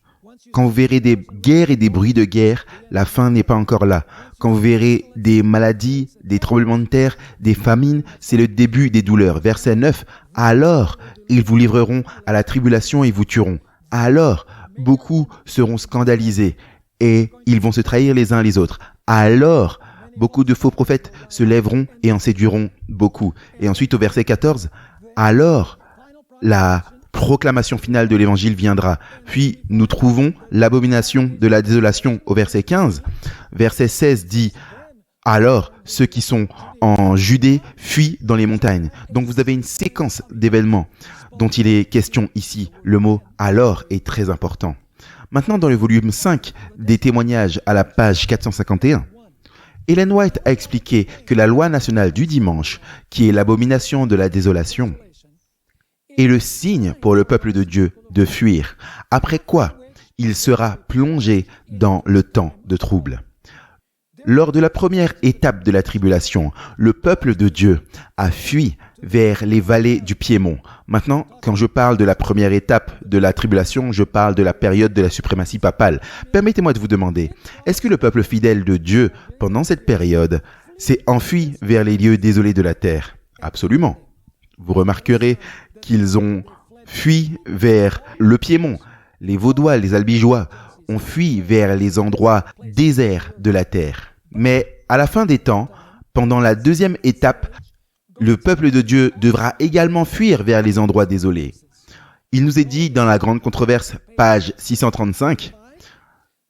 Quand vous verrez des guerres et des bruits de guerre, la fin n'est pas encore là. Quand vous verrez des maladies, des tremblements de terre, des famines, c'est le début des douleurs. Verset 9. Alors, ils vous livreront à la tribulation et vous tueront. Alors, beaucoup seront scandalisés et ils vont se trahir les uns les autres. Alors, beaucoup de faux prophètes se lèveront et en séduiront beaucoup. Et ensuite, au verset 14, alors, la proclamation finale de l'évangile viendra. Puis, nous trouvons l'abomination de la désolation au verset 15. Verset 16 dit, alors, ceux qui sont en Judée fuient dans les montagnes. Donc, vous avez une séquence d'événements dont il est question ici. Le mot « alors » est très important. Maintenant, dans le volume 5 des témoignages à la page 451, Ellen White a expliqué que la loi nationale du dimanche, qui est l'abomination de la désolation, est le signe pour le peuple de Dieu de fuir, après quoi il sera plongé dans le temps de trouble. Lors de la première étape de la tribulation, le peuple de Dieu a fui vers les vallées du Piémont. Maintenant, quand je parle de la première étape de la tribulation, je parle de la période de la suprématie papale. Permettez-moi de vous demander, est-ce que le peuple fidèle de Dieu, pendant cette période, s'est enfui vers les lieux désolés de la terre? Absolument. Vous remarquerez qu'ils ont fui vers le Piémont. Les Vaudois, les Albigeois ont fui vers les endroits déserts de la terre. Mais à la fin des temps, pendant la deuxième étape, le peuple de Dieu devra également fuir vers les endroits désolés. Il nous est dit dans la grande controverse, page 635,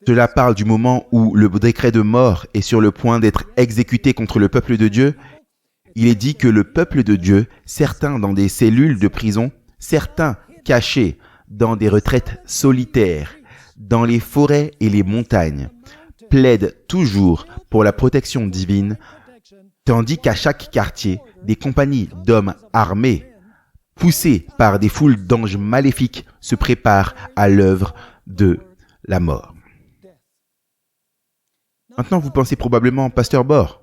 cela parle du moment où le décret de mort est sur le point d'être exécuté contre le peuple de Dieu. Il est dit que le peuple de Dieu, certains dans des cellules de prison, certains cachés dans des retraites solitaires, dans les forêts et les montagnes, plaident toujours pour la protection divine, tandis qu'à chaque quartier, des compagnies d'hommes armés, poussés par des foules d'anges maléfiques, se préparent à l'œuvre de la mort. Maintenant, vous pensez probablement, Pasteur Bord,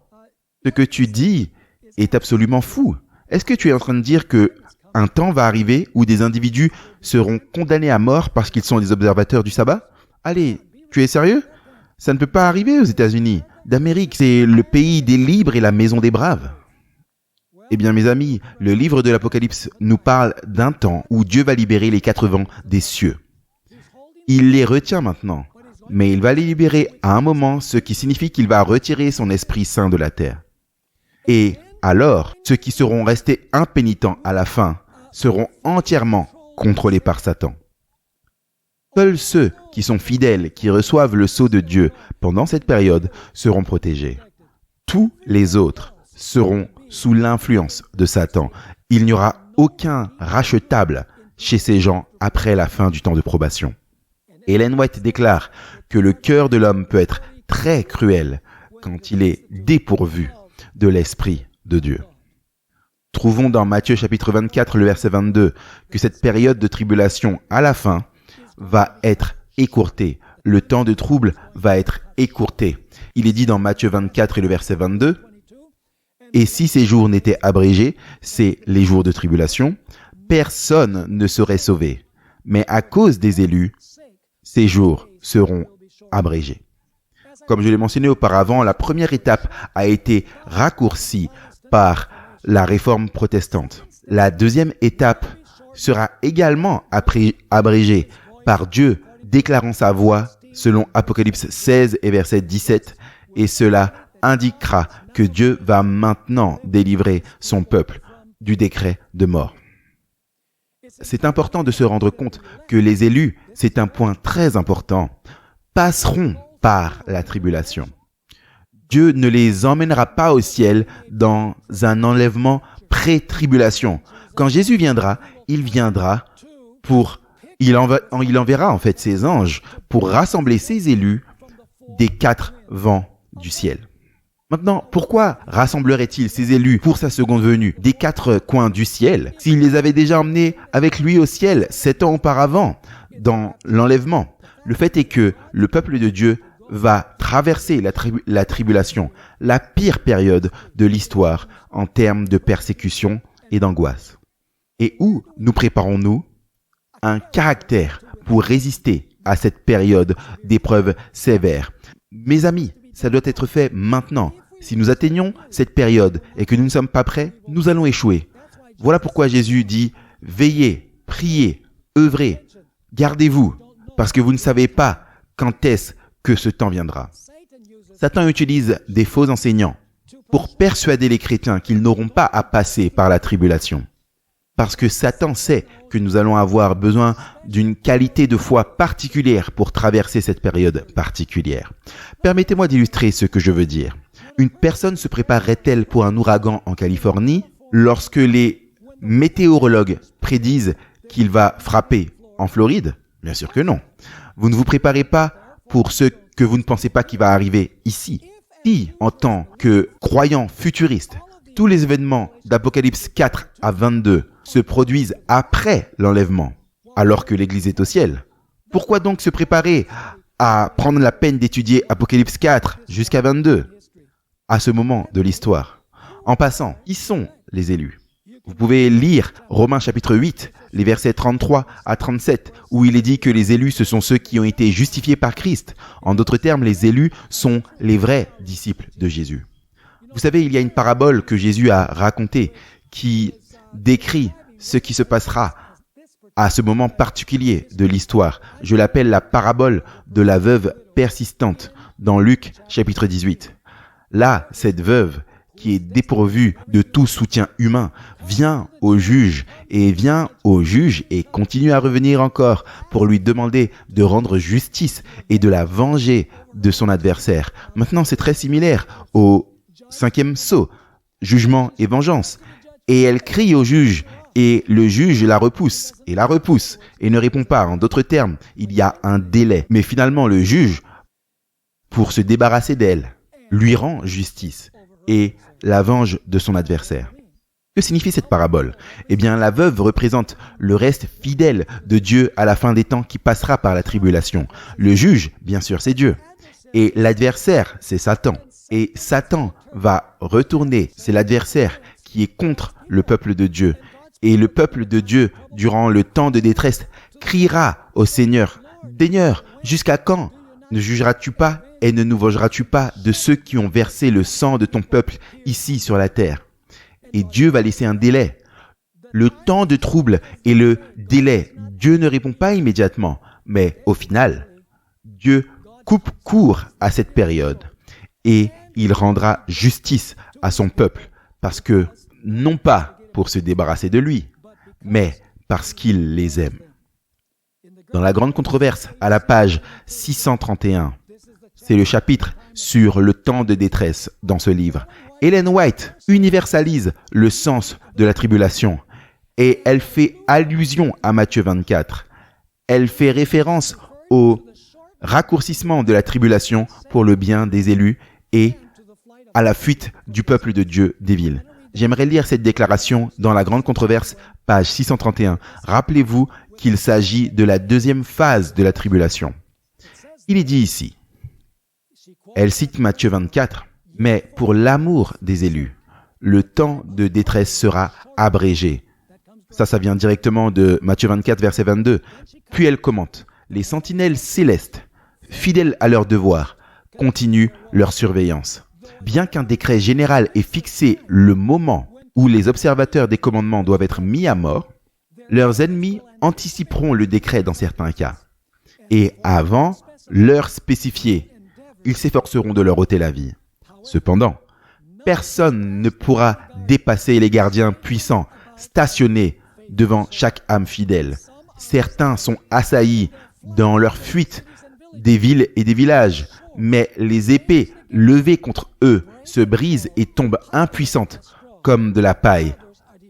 ce que tu dis est absolument fou. Est-ce que tu es en train de dire que un temps va arriver où des individus seront condamnés à mort parce qu'ils sont des observateurs du sabbat? Allez, tu es sérieux? Ça ne peut pas arriver aux États-Unis d'Amérique. C'est le pays des libres et la maison des braves. Eh bien, mes amis, le livre de l'Apocalypse nous parle d'un temps où Dieu va libérer les 4 vents des cieux. Il les retient maintenant, mais il va les libérer à un moment, ce qui signifie qu'il va retirer son Esprit Saint de la terre. Et alors, ceux qui seront restés impénitents à la fin seront entièrement contrôlés par Satan. Seuls ceux qui sont fidèles, qui reçoivent le sceau de Dieu pendant cette période, seront protégés. Tous les autres seront sous l'influence de Satan. Il n'y aura aucun rachetable chez ces gens après la fin du temps de probation. Ellen White déclare que le cœur de l'homme peut être très cruel quand il est dépourvu de l'Esprit de Dieu. Trouvons dans Matthieu chapitre 24, le verset 22, que cette période de tribulation à la fin va être écourtée. Le temps de trouble va être écourté. Il est dit dans Matthieu 24 et le verset 22, « Et si ces jours n'étaient abrégés, c'est les jours de tribulation, personne ne serait sauvé. Mais à cause des élus, ces jours seront abrégés. » Comme je l'ai mentionné auparavant, la première étape a été raccourcie par la réforme protestante. La deuxième étape sera également abrégée par Dieu déclarant sa voix selon Apocalypse 16 et verset 17, et cela indiquera que Dieu va maintenant délivrer son peuple du décret de mort. C'est important de se rendre compte que les élus, c'est un point très important, passeront par la tribulation. Dieu ne les emmènera pas au ciel dans un enlèvement pré-tribulation. Quand Jésus viendra, il viendra pour... Il enverra en fait ses anges pour rassembler ses élus des 4 vents du ciel. Maintenant, pourquoi rassemblerait-il ses élus pour sa seconde venue des 4 coins du ciel s'il les avait déjà emmenés avec lui au ciel 7 ans auparavant dans l'enlèvement? Le fait est que le peuple de Dieu va traverser la tribulation, la pire période de l'histoire en termes de persécution et d'angoisse. Et où nous préparons-nous? Un caractère pour résister à cette période d'épreuves sévères. Mes amis, ça doit être fait maintenant. Si nous atteignons cette période et que nous ne sommes pas prêts, nous allons échouer. Voilà pourquoi Jésus dit « Veillez, priez, œuvrez, gardez-vous, parce que vous ne savez pas quand est-ce que ce temps viendra. » Satan utilise des faux enseignants pour persuader les chrétiens qu'ils n'auront pas à passer par la tribulation. Parce que Satan sait que nous allons avoir besoin d'une qualité de foi particulière pour traverser cette période particulière. Permettez-moi d'illustrer ce que je veux dire. Une personne se préparerait-elle pour un ouragan en Californie lorsque les météorologues prédisent qu'il va frapper en Floride? Bien sûr que non. Vous ne vous préparez pas pour ce que vous ne pensez pas qui va arriver ici. Si, en tant que croyant futuriste, tous les événements d'Apocalypse 4 à 22 se produisent après l'enlèvement, alors que l'Église est au ciel, pourquoi donc se préparer à prendre la peine d'étudier Apocalypse 4 jusqu'à 22 à ce moment de l'histoire? En passant, qui sont les élus? Vous pouvez lire Romains chapitre 8, les versets 33 à 37, où il est dit que les élus, ce sont ceux qui ont été justifiés par Christ. En d'autres termes, les élus sont les vrais disciples de Jésus. Vous savez, il y a une parabole que Jésus a racontée qui décrit ce qui se passera à ce moment particulier de l'histoire. Je l'appelle la parabole de la veuve persistante dans Luc chapitre 18. Là, cette veuve qui est dépourvue de tout soutien humain vient au juge et continue à revenir encore pour lui demander de rendre justice et de la venger de son adversaire. Maintenant, c'est très similaire au 5e sceau, jugement et vengeance. Et elle crie au juge et le juge la repousse et ne répond pas. En d'autres termes, il y a un délai. Mais finalement, le juge, pour se débarrasser d'elle, lui rend justice et la venge de son adversaire. Que signifie cette parabole? Eh bien, la veuve représente le reste fidèle de Dieu à la fin des temps qui passera par la tribulation. Le juge, bien sûr, c'est Dieu. Et l'adversaire, c'est Satan. Et Satan va retourner, c'est l'adversaire qui est contre le peuple de Dieu. Et le peuple de Dieu, durant le temps de détresse, criera au Seigneur, « Seigneur, jusqu'à quand ne jugeras-tu pas et ne nous vengeras-tu pas de ceux qui ont versé le sang de ton peuple ici sur la terre ?» Et Dieu va laisser un délai. Le temps de trouble et le délai, Dieu ne répond pas immédiatement, mais au final, Dieu coupe court à cette période et il rendra justice à son peuple parce que, non pas pour se débarrasser de lui, mais parce qu'il les aime. Dans la grande controverse, à la page 631, c'est le chapitre sur le temps de détresse dans ce livre. Ellen White universalise le sens de la tribulation et elle fait allusion à Matthieu 24. Elle fait référence au raccourcissement de la tribulation pour le bien des élus et à la fuite du peuple de Dieu des villes. J'aimerais lire cette déclaration dans la grande controverse, page 631. Rappelez-vous qu'il s'agit de la deuxième phase de la tribulation. Il est dit ici, elle cite Matthieu 24, « Mais pour l'amour des élus, le temps de détresse sera abrégé. » Ça vient directement de Matthieu 24, verset 22. Puis elle commente, « Les sentinelles célestes, fidèles à leur devoir, continuent leur surveillance. Bien qu'un décret général ait fixé le moment où les observateurs des commandements doivent être mis à mort, leurs ennemis anticiperont le décret dans certains cas. Et avant l'heure spécifiée, ils s'efforceront de leur ôter la vie. Cependant, personne ne pourra dépasser les gardiens puissants stationnés devant chaque âme fidèle. Certains sont assaillis dans leur fuite des villes et des villages, mais les épées levées contre eux se brisent et tombent impuissantes comme de la paille.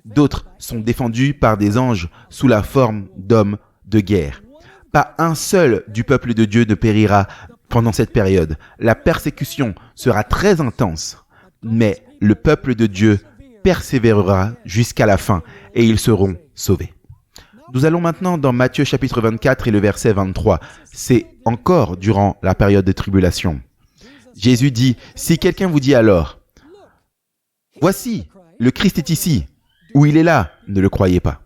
D'autres sont défendus par des anges sous la forme d'hommes de guerre. Pas un seul du peuple de Dieu ne périra pendant cette période. La persécution sera très intense, mais le peuple de Dieu persévérera jusqu'à la fin et ils seront sauvés. Nous allons maintenant dans Matthieu chapitre 24 et le verset 23. C'est encore durant la période de tribulation. Jésus dit, « Si quelqu'un vous dit alors, « Voici, le Christ est ici », où il est là, ne le croyez pas.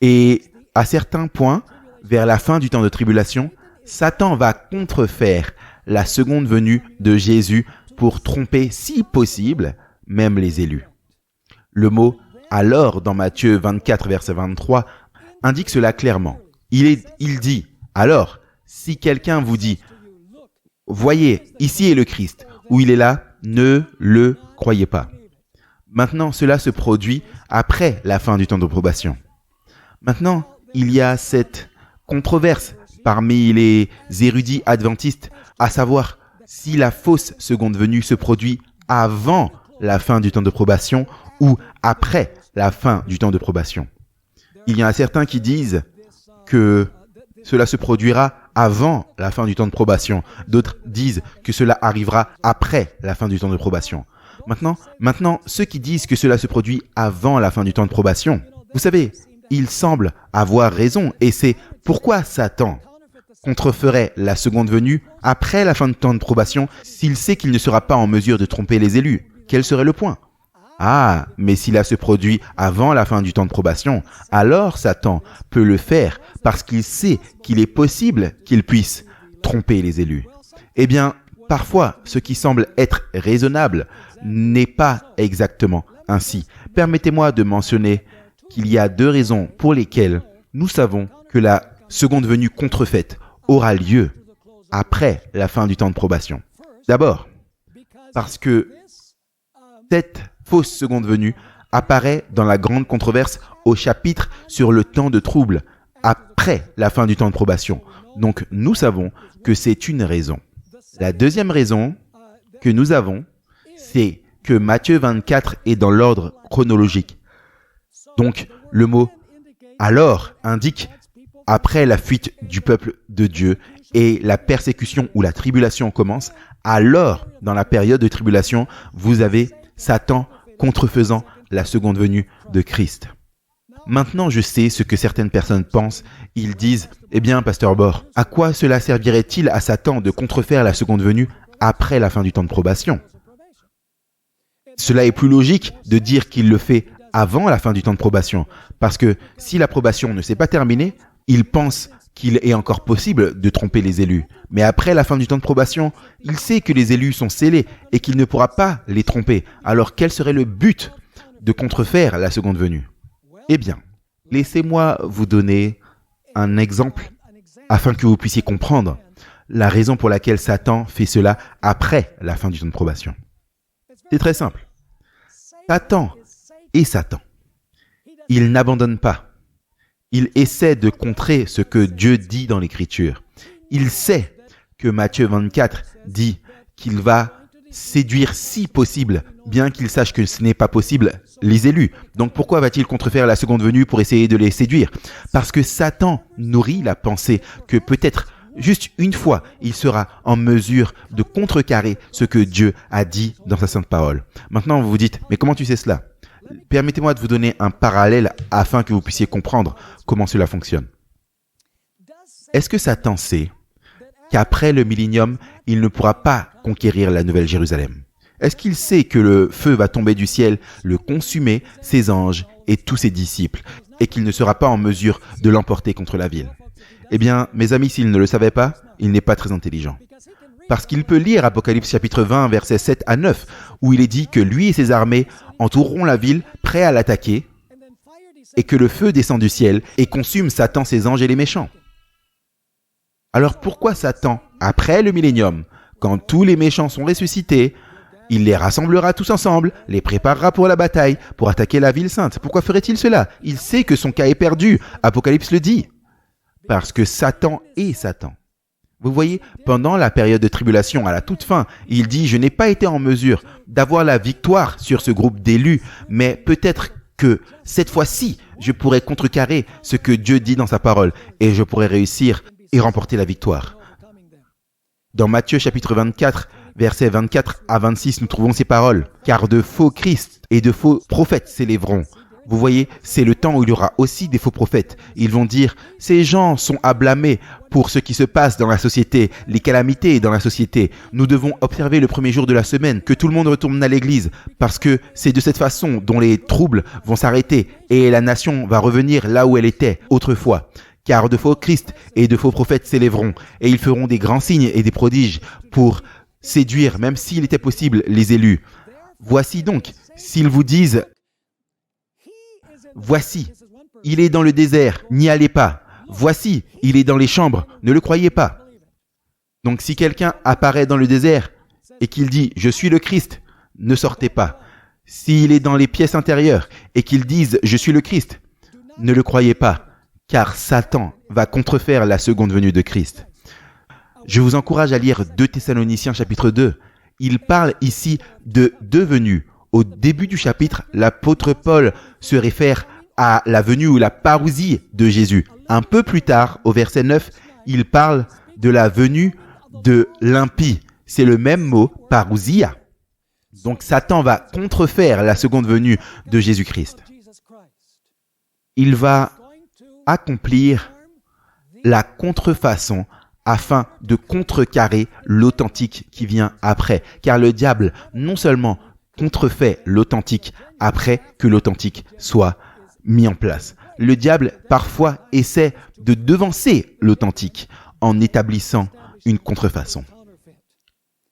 Et à certains points, vers la fin du temps de tribulation, Satan va contrefaire la seconde venue de Jésus pour tromper, si possible, même les élus. Le mot « alors » dans Matthieu 24, verset 23, indique cela clairement. Il dit « alors, si quelqu'un vous dit « voyez, ici est le Christ » où il est là, ne le croyez pas. Maintenant, cela se produit après la fin du temps de probation. Maintenant, il y a cette controverse parmi les érudits adventistes, à savoir si la fausse seconde venue se produit avant la fin du temps de probation ou après la fin du temps de probation. Il y en a certains qui disent que cela se produira avant la fin du temps de probation. D'autres disent que cela arrivera après la fin du temps de probation. Maintenant, ceux qui disent que cela se produit avant la fin du temps de probation, vous savez, ils semblent avoir raison et c'est pourquoi Satan contreferait la seconde venue après la fin du temps de probation s'il sait qu'il ne sera pas en mesure de tromper les élus. Quel serait le point? Ah, mais s'il se produit avant la fin du temps de probation, alors Satan peut le faire parce qu'il sait qu'il est possible qu'il puisse tromper les élus. Eh bien, parfois, ce qui semble être raisonnable n'est pas exactement ainsi. Permettez-moi de mentionner qu'il y a deux raisons pour lesquelles nous savons que la seconde venue contrefaite aura lieu après la fin du temps de probation. D'abord, parce que cette fausse seconde venue apparaît dans la grande controverse au chapitre sur le temps de trouble après la fin du temps de probation. Donc, nous savons que c'est une raison. La deuxième raison que nous avons, c'est que Matthieu 24 est dans l'ordre chronologique. Donc, le mot « alors » indique après la fuite du peuple de Dieu et la persécution ou la tribulation commence. Alors, dans la période de tribulation, vous avez Satan contrefaisant la seconde venue de Christ. Maintenant, je sais ce que certaines personnes pensent. Ils disent « Eh bien, Pasteur Bor, à quoi cela servirait-il à Satan de contrefaire la seconde venue après la fin du temps de probation ?» Cela est plus logique de dire qu'il le fait avant la fin du temps de probation, parce que si la probation ne s'est pas terminée, il pense qu'il est encore possible de tromper les élus. Mais après la fin du temps de probation, il sait que les élus sont scellés et qu'il ne pourra pas les tromper. Alors quel serait le but de contrefaire la seconde venue? Eh bien, laissez-moi vous donner un exemple afin que vous puissiez comprendre la raison pour laquelle Satan fait cela après la fin du temps de probation. C'est très simple. Satan est Satan. Il n'abandonne pas. Il essaie de contrer ce que Dieu dit dans l'Écriture. Il sait que Matthieu 24 dit qu'il va séduire si possible, bien qu'il sache que ce n'est pas possible, les élus. Donc pourquoi va-t-il contrefaire la seconde venue pour essayer de les séduire? Parce que Satan nourrit la pensée que peut-être juste une fois, il sera en mesure de contrecarrer ce que Dieu a dit dans sa sainte parole. Maintenant, vous vous dites, mais comment tu sais cela? Permettez-moi de vous donner un parallèle afin que vous puissiez comprendre comment cela fonctionne. Est-ce que Satan sait qu'après le millénium, il ne pourra pas conquérir la Nouvelle Jérusalem? Est-ce qu'il sait que le feu va tomber du ciel, le consumer, ses anges et tous ses disciples, et qu'il ne sera pas en mesure de l'emporter contre la ville? Eh bien, mes amis, s'il ne le savait pas, il n'est pas très intelligent. Parce qu'il peut lire Apocalypse chapitre 20, versets 7 à 9, où il est dit que lui et ses armées entoureront la ville, prêts à l'attaquer, et que le feu descend du ciel et consume Satan, ses anges et les méchants. Alors pourquoi Satan, après le millénium, quand tous les méchants sont ressuscités, il les rassemblera tous ensemble, les préparera pour la bataille, pour attaquer la ville sainte? Pourquoi ferait-il cela? Il sait que son cas est perdu. Apocalypse le dit. Parce que Satan est Satan. Vous voyez, pendant la période de tribulation, à la toute fin, il dit « Je n'ai pas été en mesure d'avoir la victoire sur ce groupe d'élus, mais peut-être que cette fois-ci, je pourrais contrecarrer ce que Dieu dit dans sa parole et je pourrais réussir et remporter la victoire. » Dans Matthieu chapitre 24, versets 24 à 26, nous trouvons ces paroles. « Car de faux Christ et de faux prophètes s'élèveront Vous voyez, c'est le temps où il y aura aussi des faux prophètes. Ils vont dire, ces gens sont à blâmer pour ce qui se passe dans la société, les calamités dans la société. Nous devons observer le premier jour de la semaine, que tout le monde retourne à l'église, parce que c'est de cette façon dont les troubles vont s'arrêter et la nation va revenir là où elle était autrefois. Car de faux Christ et de faux prophètes s'élèveront, et ils feront des grands signes et des prodiges pour séduire, même s'il était possible, les élus. Voici donc, s'ils vous disent, voici, il est dans le désert, n'y allez pas. Voici, il est dans les chambres, ne le croyez pas. Donc si quelqu'un apparaît dans le désert et qu'il dit « Je suis le Christ », ne sortez pas. S'il est dans les pièces intérieures et qu'il dise « Je suis le Christ », ne le croyez pas, car Satan va contrefaire la seconde venue de Christ. Je vous encourage à lire 2 Thessaloniciens chapitre 2. Il parle ici de 2 venues. Au début du chapitre, l'apôtre Paul se réfère à la venue ou la parousie de Jésus. Un peu plus tard, au verset 9, il parle de la venue de l'impie. C'est le même mot, parousia. Donc Satan va contrefaire la seconde venue de Jésus-Christ. Il va accomplir la contrefaçon afin de contrecarrer l'authentique qui vient après. Car le diable, non seulement contrefait l'authentique après que l'authentique soit mis en place. Le diable, parfois, essaie de devancer l'authentique en établissant une contrefaçon.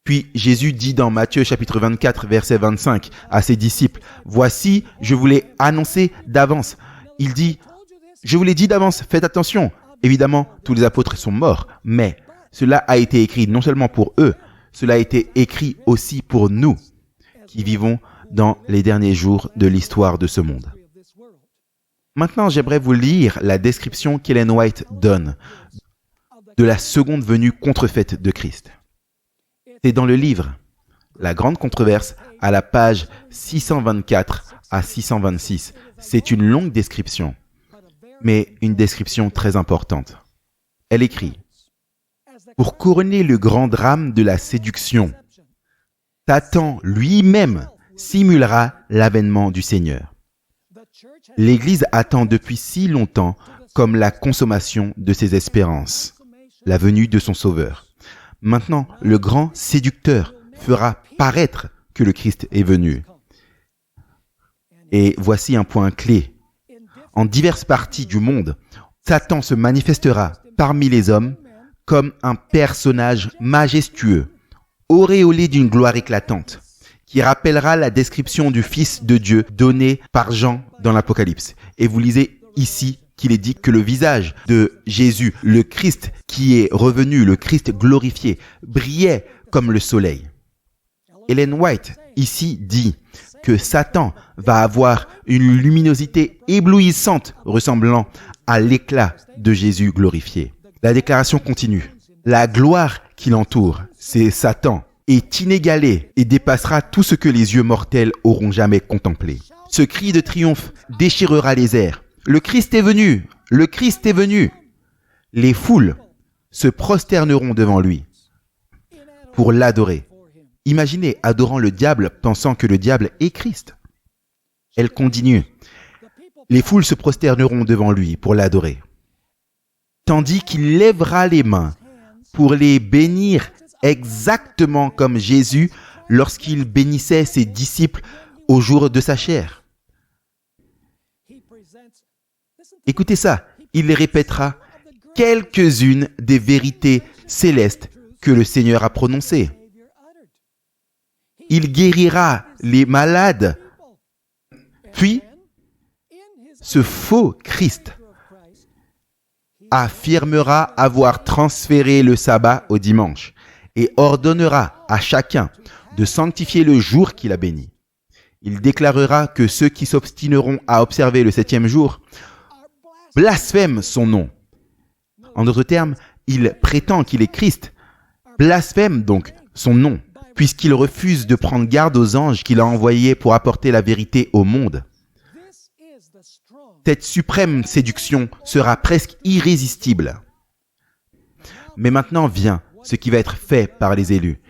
Puis Jésus dit dans Matthieu chapitre 24, verset 25 à ses disciples, « Voici, je vous l'ai annoncé d'avance. » Il dit, « Je vous l'ai dit d'avance, faites attention. » Évidemment, tous les apôtres sont morts, mais cela a été écrit non seulement pour eux, cela a été écrit aussi pour nous, qui vivons dans les derniers jours de l'histoire de ce monde. Maintenant, j'aimerais vous lire la description qu'Ellen White donne de la seconde venue contrefaite de Christ. C'est dans le livre La Grande Controverse, à la page 624 à 626. C'est une longue description, mais une description très importante. Elle écrit « Pour couronner le grand drame de la séduction, Satan lui-même simulera l'avènement du Seigneur. L'Église attend depuis si longtemps comme la consommation de ses espérances, la venue de son Sauveur. Maintenant, le grand séducteur fera paraître que le Christ est venu. Et voici un point clé. En diverses parties du monde, Satan se manifestera parmi les hommes comme un personnage majestueux, auréolé d'une gloire éclatante, qui rappellera la description du Fils de Dieu donnée par Jean dans l'Apocalypse. Et vous lisez ici qu'il est dit que le visage de Jésus, le Christ qui est revenu, le Christ glorifié, brillait comme le soleil. Ellen White ici dit que Satan va avoir une luminosité éblouissante ressemblant à l'éclat de Jésus glorifié. La déclaration continue. La gloire qui l'entoure, c'est Satan, est inégalée et dépassera tout ce que les yeux mortels auront jamais contemplé. Ce cri de triomphe déchirera les airs. Le Christ est venu! Le Christ est venu! Les foules se prosterneront devant lui pour l'adorer. Imaginez adorant le diable pensant que le diable est Christ. Elle continue. Les foules se prosterneront devant lui pour l'adorer, tandis qu'il lèvera les mains pour les bénir exactement comme Jésus lorsqu'il bénissait ses disciples au jour de sa chair. Écoutez ça, il les répétera quelques-unes des vérités célestes que le Seigneur a prononcées. Il guérira les malades. Puis, ce faux Christ affirmera avoir transféré le sabbat au dimanche et ordonnera à chacun de sanctifier le jour qu'il a béni. Il déclarera que ceux qui s'obstineront à observer le 7e jour blasphèment son nom. En d'autres termes, il prétend qu'il est Christ, blasphème donc son nom, puisqu'il refuse de prendre garde aux anges qu'il a envoyés pour apporter la vérité au monde. Cette suprême séduction sera presque irrésistible. Mais maintenant vient ce qui va être fait par les élus.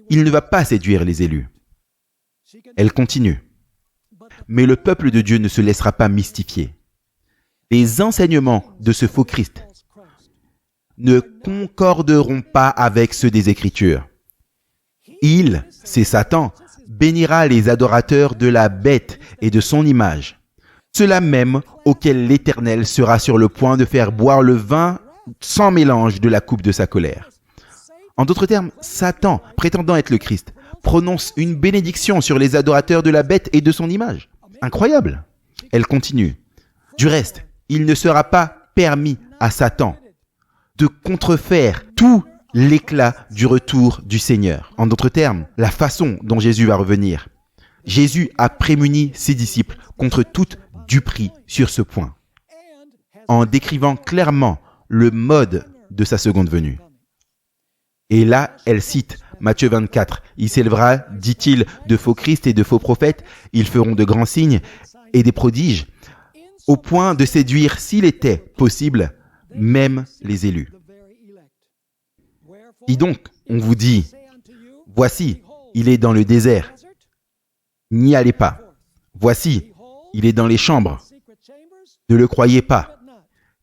Il ne va pas séduire les élus. Elle continue. mais le peuple de Dieu ne se laissera pas mystifier. Les enseignements de ce faux Christ ne concorderont pas avec ceux des Écritures. Il, c'est Satan, bénira les adorateurs de la bête et de son image, ceux-là même auxquels l'Éternel sera sur le point de faire boire le vin sans mélange de la coupe de sa colère. En d'autres termes, Satan, prétendant être le Christ, prononce une bénédiction sur les adorateurs de la bête et de son image. Incroyable. Elle continue. Du reste, il ne sera pas permis à Satan de contrefaire tout l'éclat du retour du Seigneur. En d'autres termes, la façon dont Jésus va revenir. Jésus a prémuni ses disciples contre toute duperie sur ce point, en décrivant clairement le mode de sa seconde venue. Et là, elle cite Matthieu 24. « Il s'élèvera, dit-il, de faux Christ et de faux prophètes. Ils feront de grands signes et des prodiges, au point de séduire, s'il était possible, même les élus. » Si donc, on vous dit, « Voici, il est dans le désert. N'y allez pas. Voici, il est dans les chambres. Ne le croyez pas.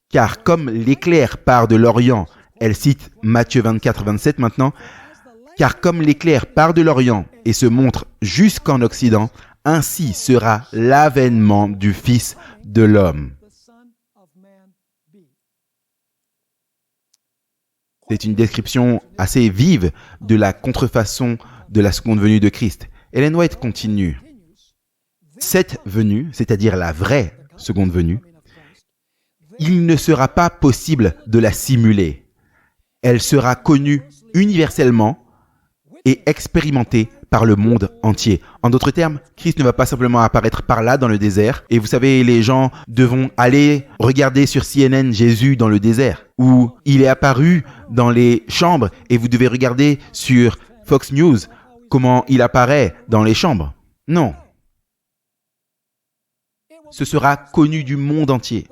Car comme l'éclair part de l'Orient, elle cite Matthieu 24, 27 maintenant, car comme l'éclair part de l'Orient et se montre jusqu'en Occident, ainsi sera l'avènement du Fils de l'homme. » C'est une description assez vive de la contrefaçon de la seconde venue de Christ. Ellen White continue. Cette venue, c'est-à-dire la vraie seconde venue, il ne sera pas possible de la simuler. Elle sera connue universellement et expérimentée par le monde entier. En d'autres termes, Christ ne va pas simplement apparaître par là dans le désert. Et vous savez, les gens devront aller regarder sur CNN Jésus dans le désert, où il est apparu dans les chambres et vous devez regarder sur Fox News comment il apparaît dans les chambres. Non. Ce sera connu du monde entier.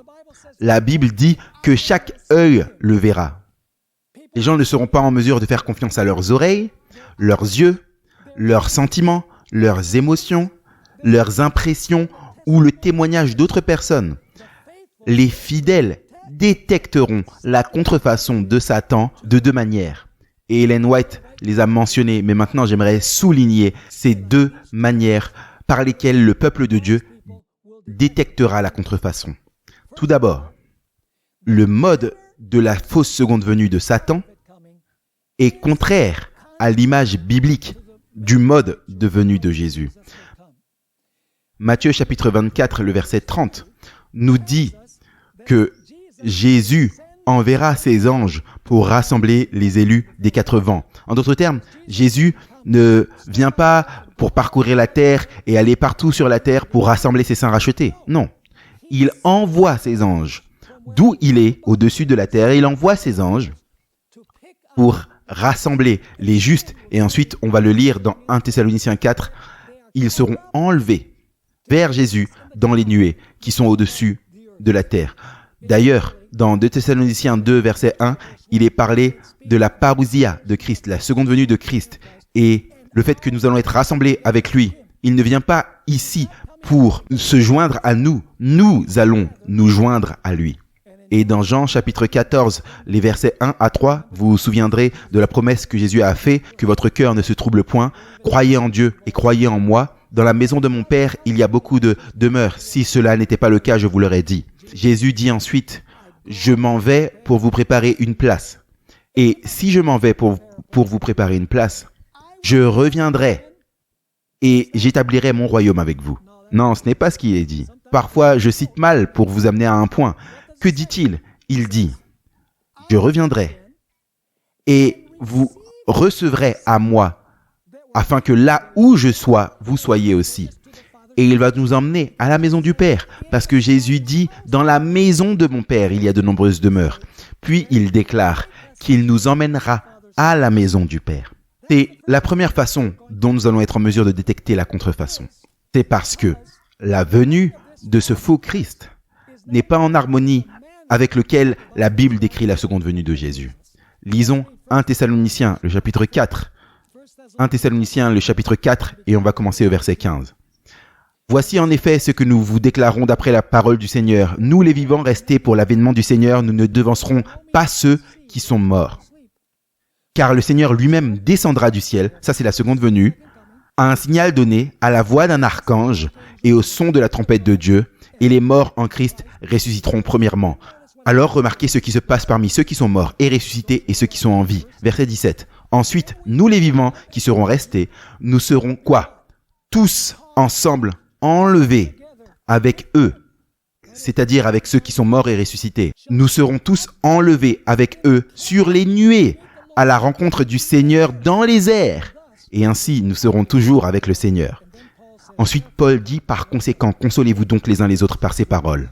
La Bible dit que chaque œil le verra. Les gens ne seront pas en mesure de faire confiance à leurs oreilles, leurs yeux, leurs sentiments, leurs émotions, leurs impressions ou le témoignage d'autres personnes. Les fidèles détecteront la contrefaçon de Satan de deux manières. Et Ellen White les a mentionnées, mais maintenant j'aimerais souligner ces deux manières par lesquelles le peuple de Dieu détectera la contrefaçon. Tout d'abord, le mode de la fausse seconde venue de Satan est contraire à l'image biblique du mode de venue de Jésus. Matthieu chapitre 24, le verset 30, nous dit que Jésus enverra ses anges pour rassembler les élus des quatre vents. En d'autres termes, Jésus ne vient pas pour parcourir la terre et aller partout sur la terre pour rassembler ses saints rachetés. Non, il envoie ses anges. D'où il est, au-dessus de la terre, il envoie ses anges pour rassembler les justes. Et ensuite, on va le lire dans 1 Thessaloniciens 4, ils seront enlevés vers Jésus dans les nuées qui sont au-dessus de la terre. D'ailleurs, dans 2 Thessaloniciens 2, verset 1, il est parlé de la parousia de Christ, la seconde venue de Christ. Et le fait que nous allons être rassemblés avec lui, il ne vient pas ici pour se joindre à nous. Nous allons nous joindre à lui. Et dans Jean chapitre 14, les versets 1 à 3, vous vous souviendrez de la promesse que Jésus a fait, que votre cœur ne se trouble point. Croyez en Dieu et croyez en moi. Dans la maison de mon Père, il y a beaucoup de demeures. Si cela n'était pas le cas, je vous l'aurais dit. Jésus dit ensuite, je m'en vais pour vous préparer une place. Et si je m'en vais pour vous préparer une place, je reviendrai et j'établirai mon royaume avec vous. Non, ce n'est pas ce qu'il est dit. Parfois, je cite mal pour vous amener à un point. Que dit-il ? Il dit, je reviendrai et vous recevrez à moi, afin que là où je sois, vous soyez aussi. Et il va nous emmener à la maison du Père, parce que Jésus dit, dans la maison de mon Père, il y a de nombreuses demeures. Puis il déclare qu'il nous emmènera à la maison du Père. C'est la première façon dont nous allons être en mesure de détecter la contrefaçon. C'est parce que la venue de ce faux Christ n'est pas en harmonie avec lequel la Bible décrit la seconde venue de Jésus. Lisons 1 Thessaloniciens, le chapitre 4. 1 Thessaloniciens, le chapitre 4, et on va commencer au verset 15. Voici en effet ce que nous vous déclarons d'après la parole du Seigneur. Nous les vivants restés pour l'avènement du Seigneur, nous ne devancerons pas ceux qui sont morts. Car le Seigneur lui-même descendra du ciel, ça c'est la seconde venue, à un signal donné, à la voix d'un archange et au son de la trompette de Dieu, et les morts en Christ ressusciteront premièrement. Alors remarquez ce qui se passe parmi ceux qui sont morts et ressuscités et ceux qui sont en vie. Verset 17. Ensuite, nous les vivants qui serons restés, nous serons quoi? Tous ensemble enlevés avec eux, c'est-à-dire avec ceux qui sont morts et ressuscités. Nous serons tous enlevés avec eux sur les nuées à la rencontre du Seigneur dans les airs. Et ainsi, nous serons toujours avec le Seigneur. Ensuite, Paul dit, par conséquent, consolez-vous donc les uns les autres par ces paroles.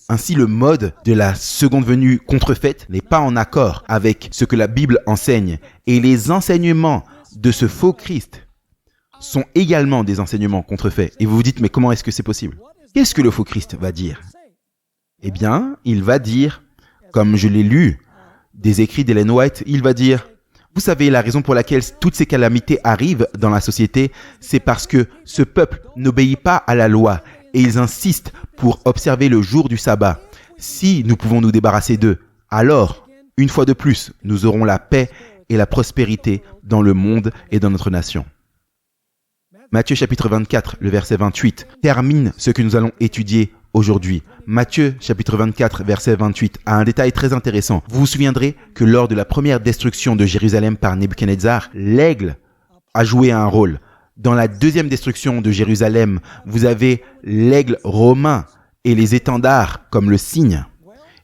Ainsi, le mode de la seconde venue contrefaite n'est pas en accord avec ce que la Bible enseigne. Et les enseignements de ce faux Christ sont également des enseignements contrefaits. Et vous vous dites, mais comment est-ce que c'est possible? Qu'est-ce que le faux Christ va dire? Eh bien, il va dire, comme je l'ai lu des écrits d'Ellen White, il va dire, vous savez, la raison pour laquelle toutes ces calamités arrivent dans la société, c'est parce que ce peuple n'obéit pas à la loi et ils insistent pour observer le jour du sabbat. Si nous pouvons nous débarrasser d'eux, alors, une fois de plus, nous aurons la paix et la prospérité dans le monde et dans notre nation. Matthieu chapitre 24, le verset 28, termine ce que nous allons étudier aujourd'hui. Matthieu chapitre 24, verset 28, a un détail très intéressant. Vous vous souviendrez que lors de la première destruction de Jérusalem par Nebuchadnezzar, l'aigle a joué un rôle. Dans la deuxième destruction de Jérusalem, vous avez l'aigle romain et les étendards comme le signe.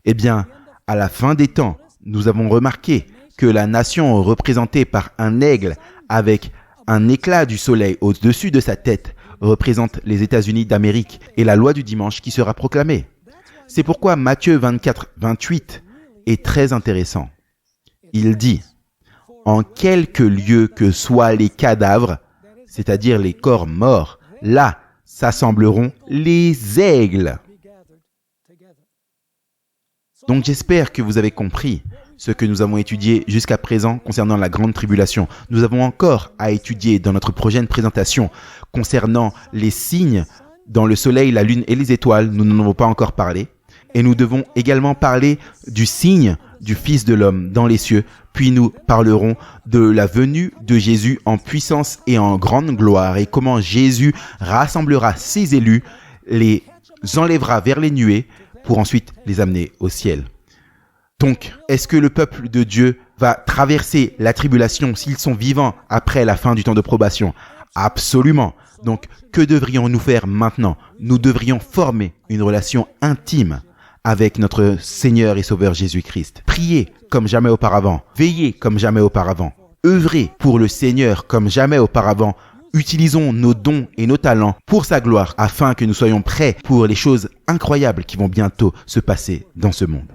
Eh bien, à la fin des temps, nous avons remarqué que la nation représentée par un aigle avec un éclat du soleil au-dessus de sa tête représente les États-Unis d'Amérique et la loi du dimanche qui sera proclamée. C'est pourquoi Matthieu 24, 28 est très intéressant. Il dit « En quelque lieu que soient les cadavres, c'est-à-dire les corps morts, là s'assembleront les aigles. » Donc j'espère que vous avez compris ce que nous avons étudié jusqu'à présent concernant la grande tribulation. Nous avons encore à étudier dans notre prochaine présentation concernant les signes dans le soleil, la lune et les étoiles. Nous n'en avons pas encore parlé. Et nous devons également parler du signe du Fils de l'homme dans les cieux. Puis nous parlerons de la venue de Jésus en puissance et en grande gloire et comment Jésus rassemblera ses élus, les enlèvera vers les nuées pour ensuite les amener au ciel. Donc, est-ce que le peuple de Dieu va traverser la tribulation s'ils sont vivants après la fin du temps de probation? Absolument. Donc, que devrions-nous faire maintenant? Nous devrions former une relation intime avec notre Seigneur et Sauveur Jésus-Christ. Prier comme jamais auparavant. Veiller comme jamais auparavant. Œuvrer pour le Seigneur comme jamais auparavant. Utilisons nos dons et nos talents pour sa gloire afin que nous soyons prêts pour les choses incroyables qui vont bientôt se passer dans ce monde.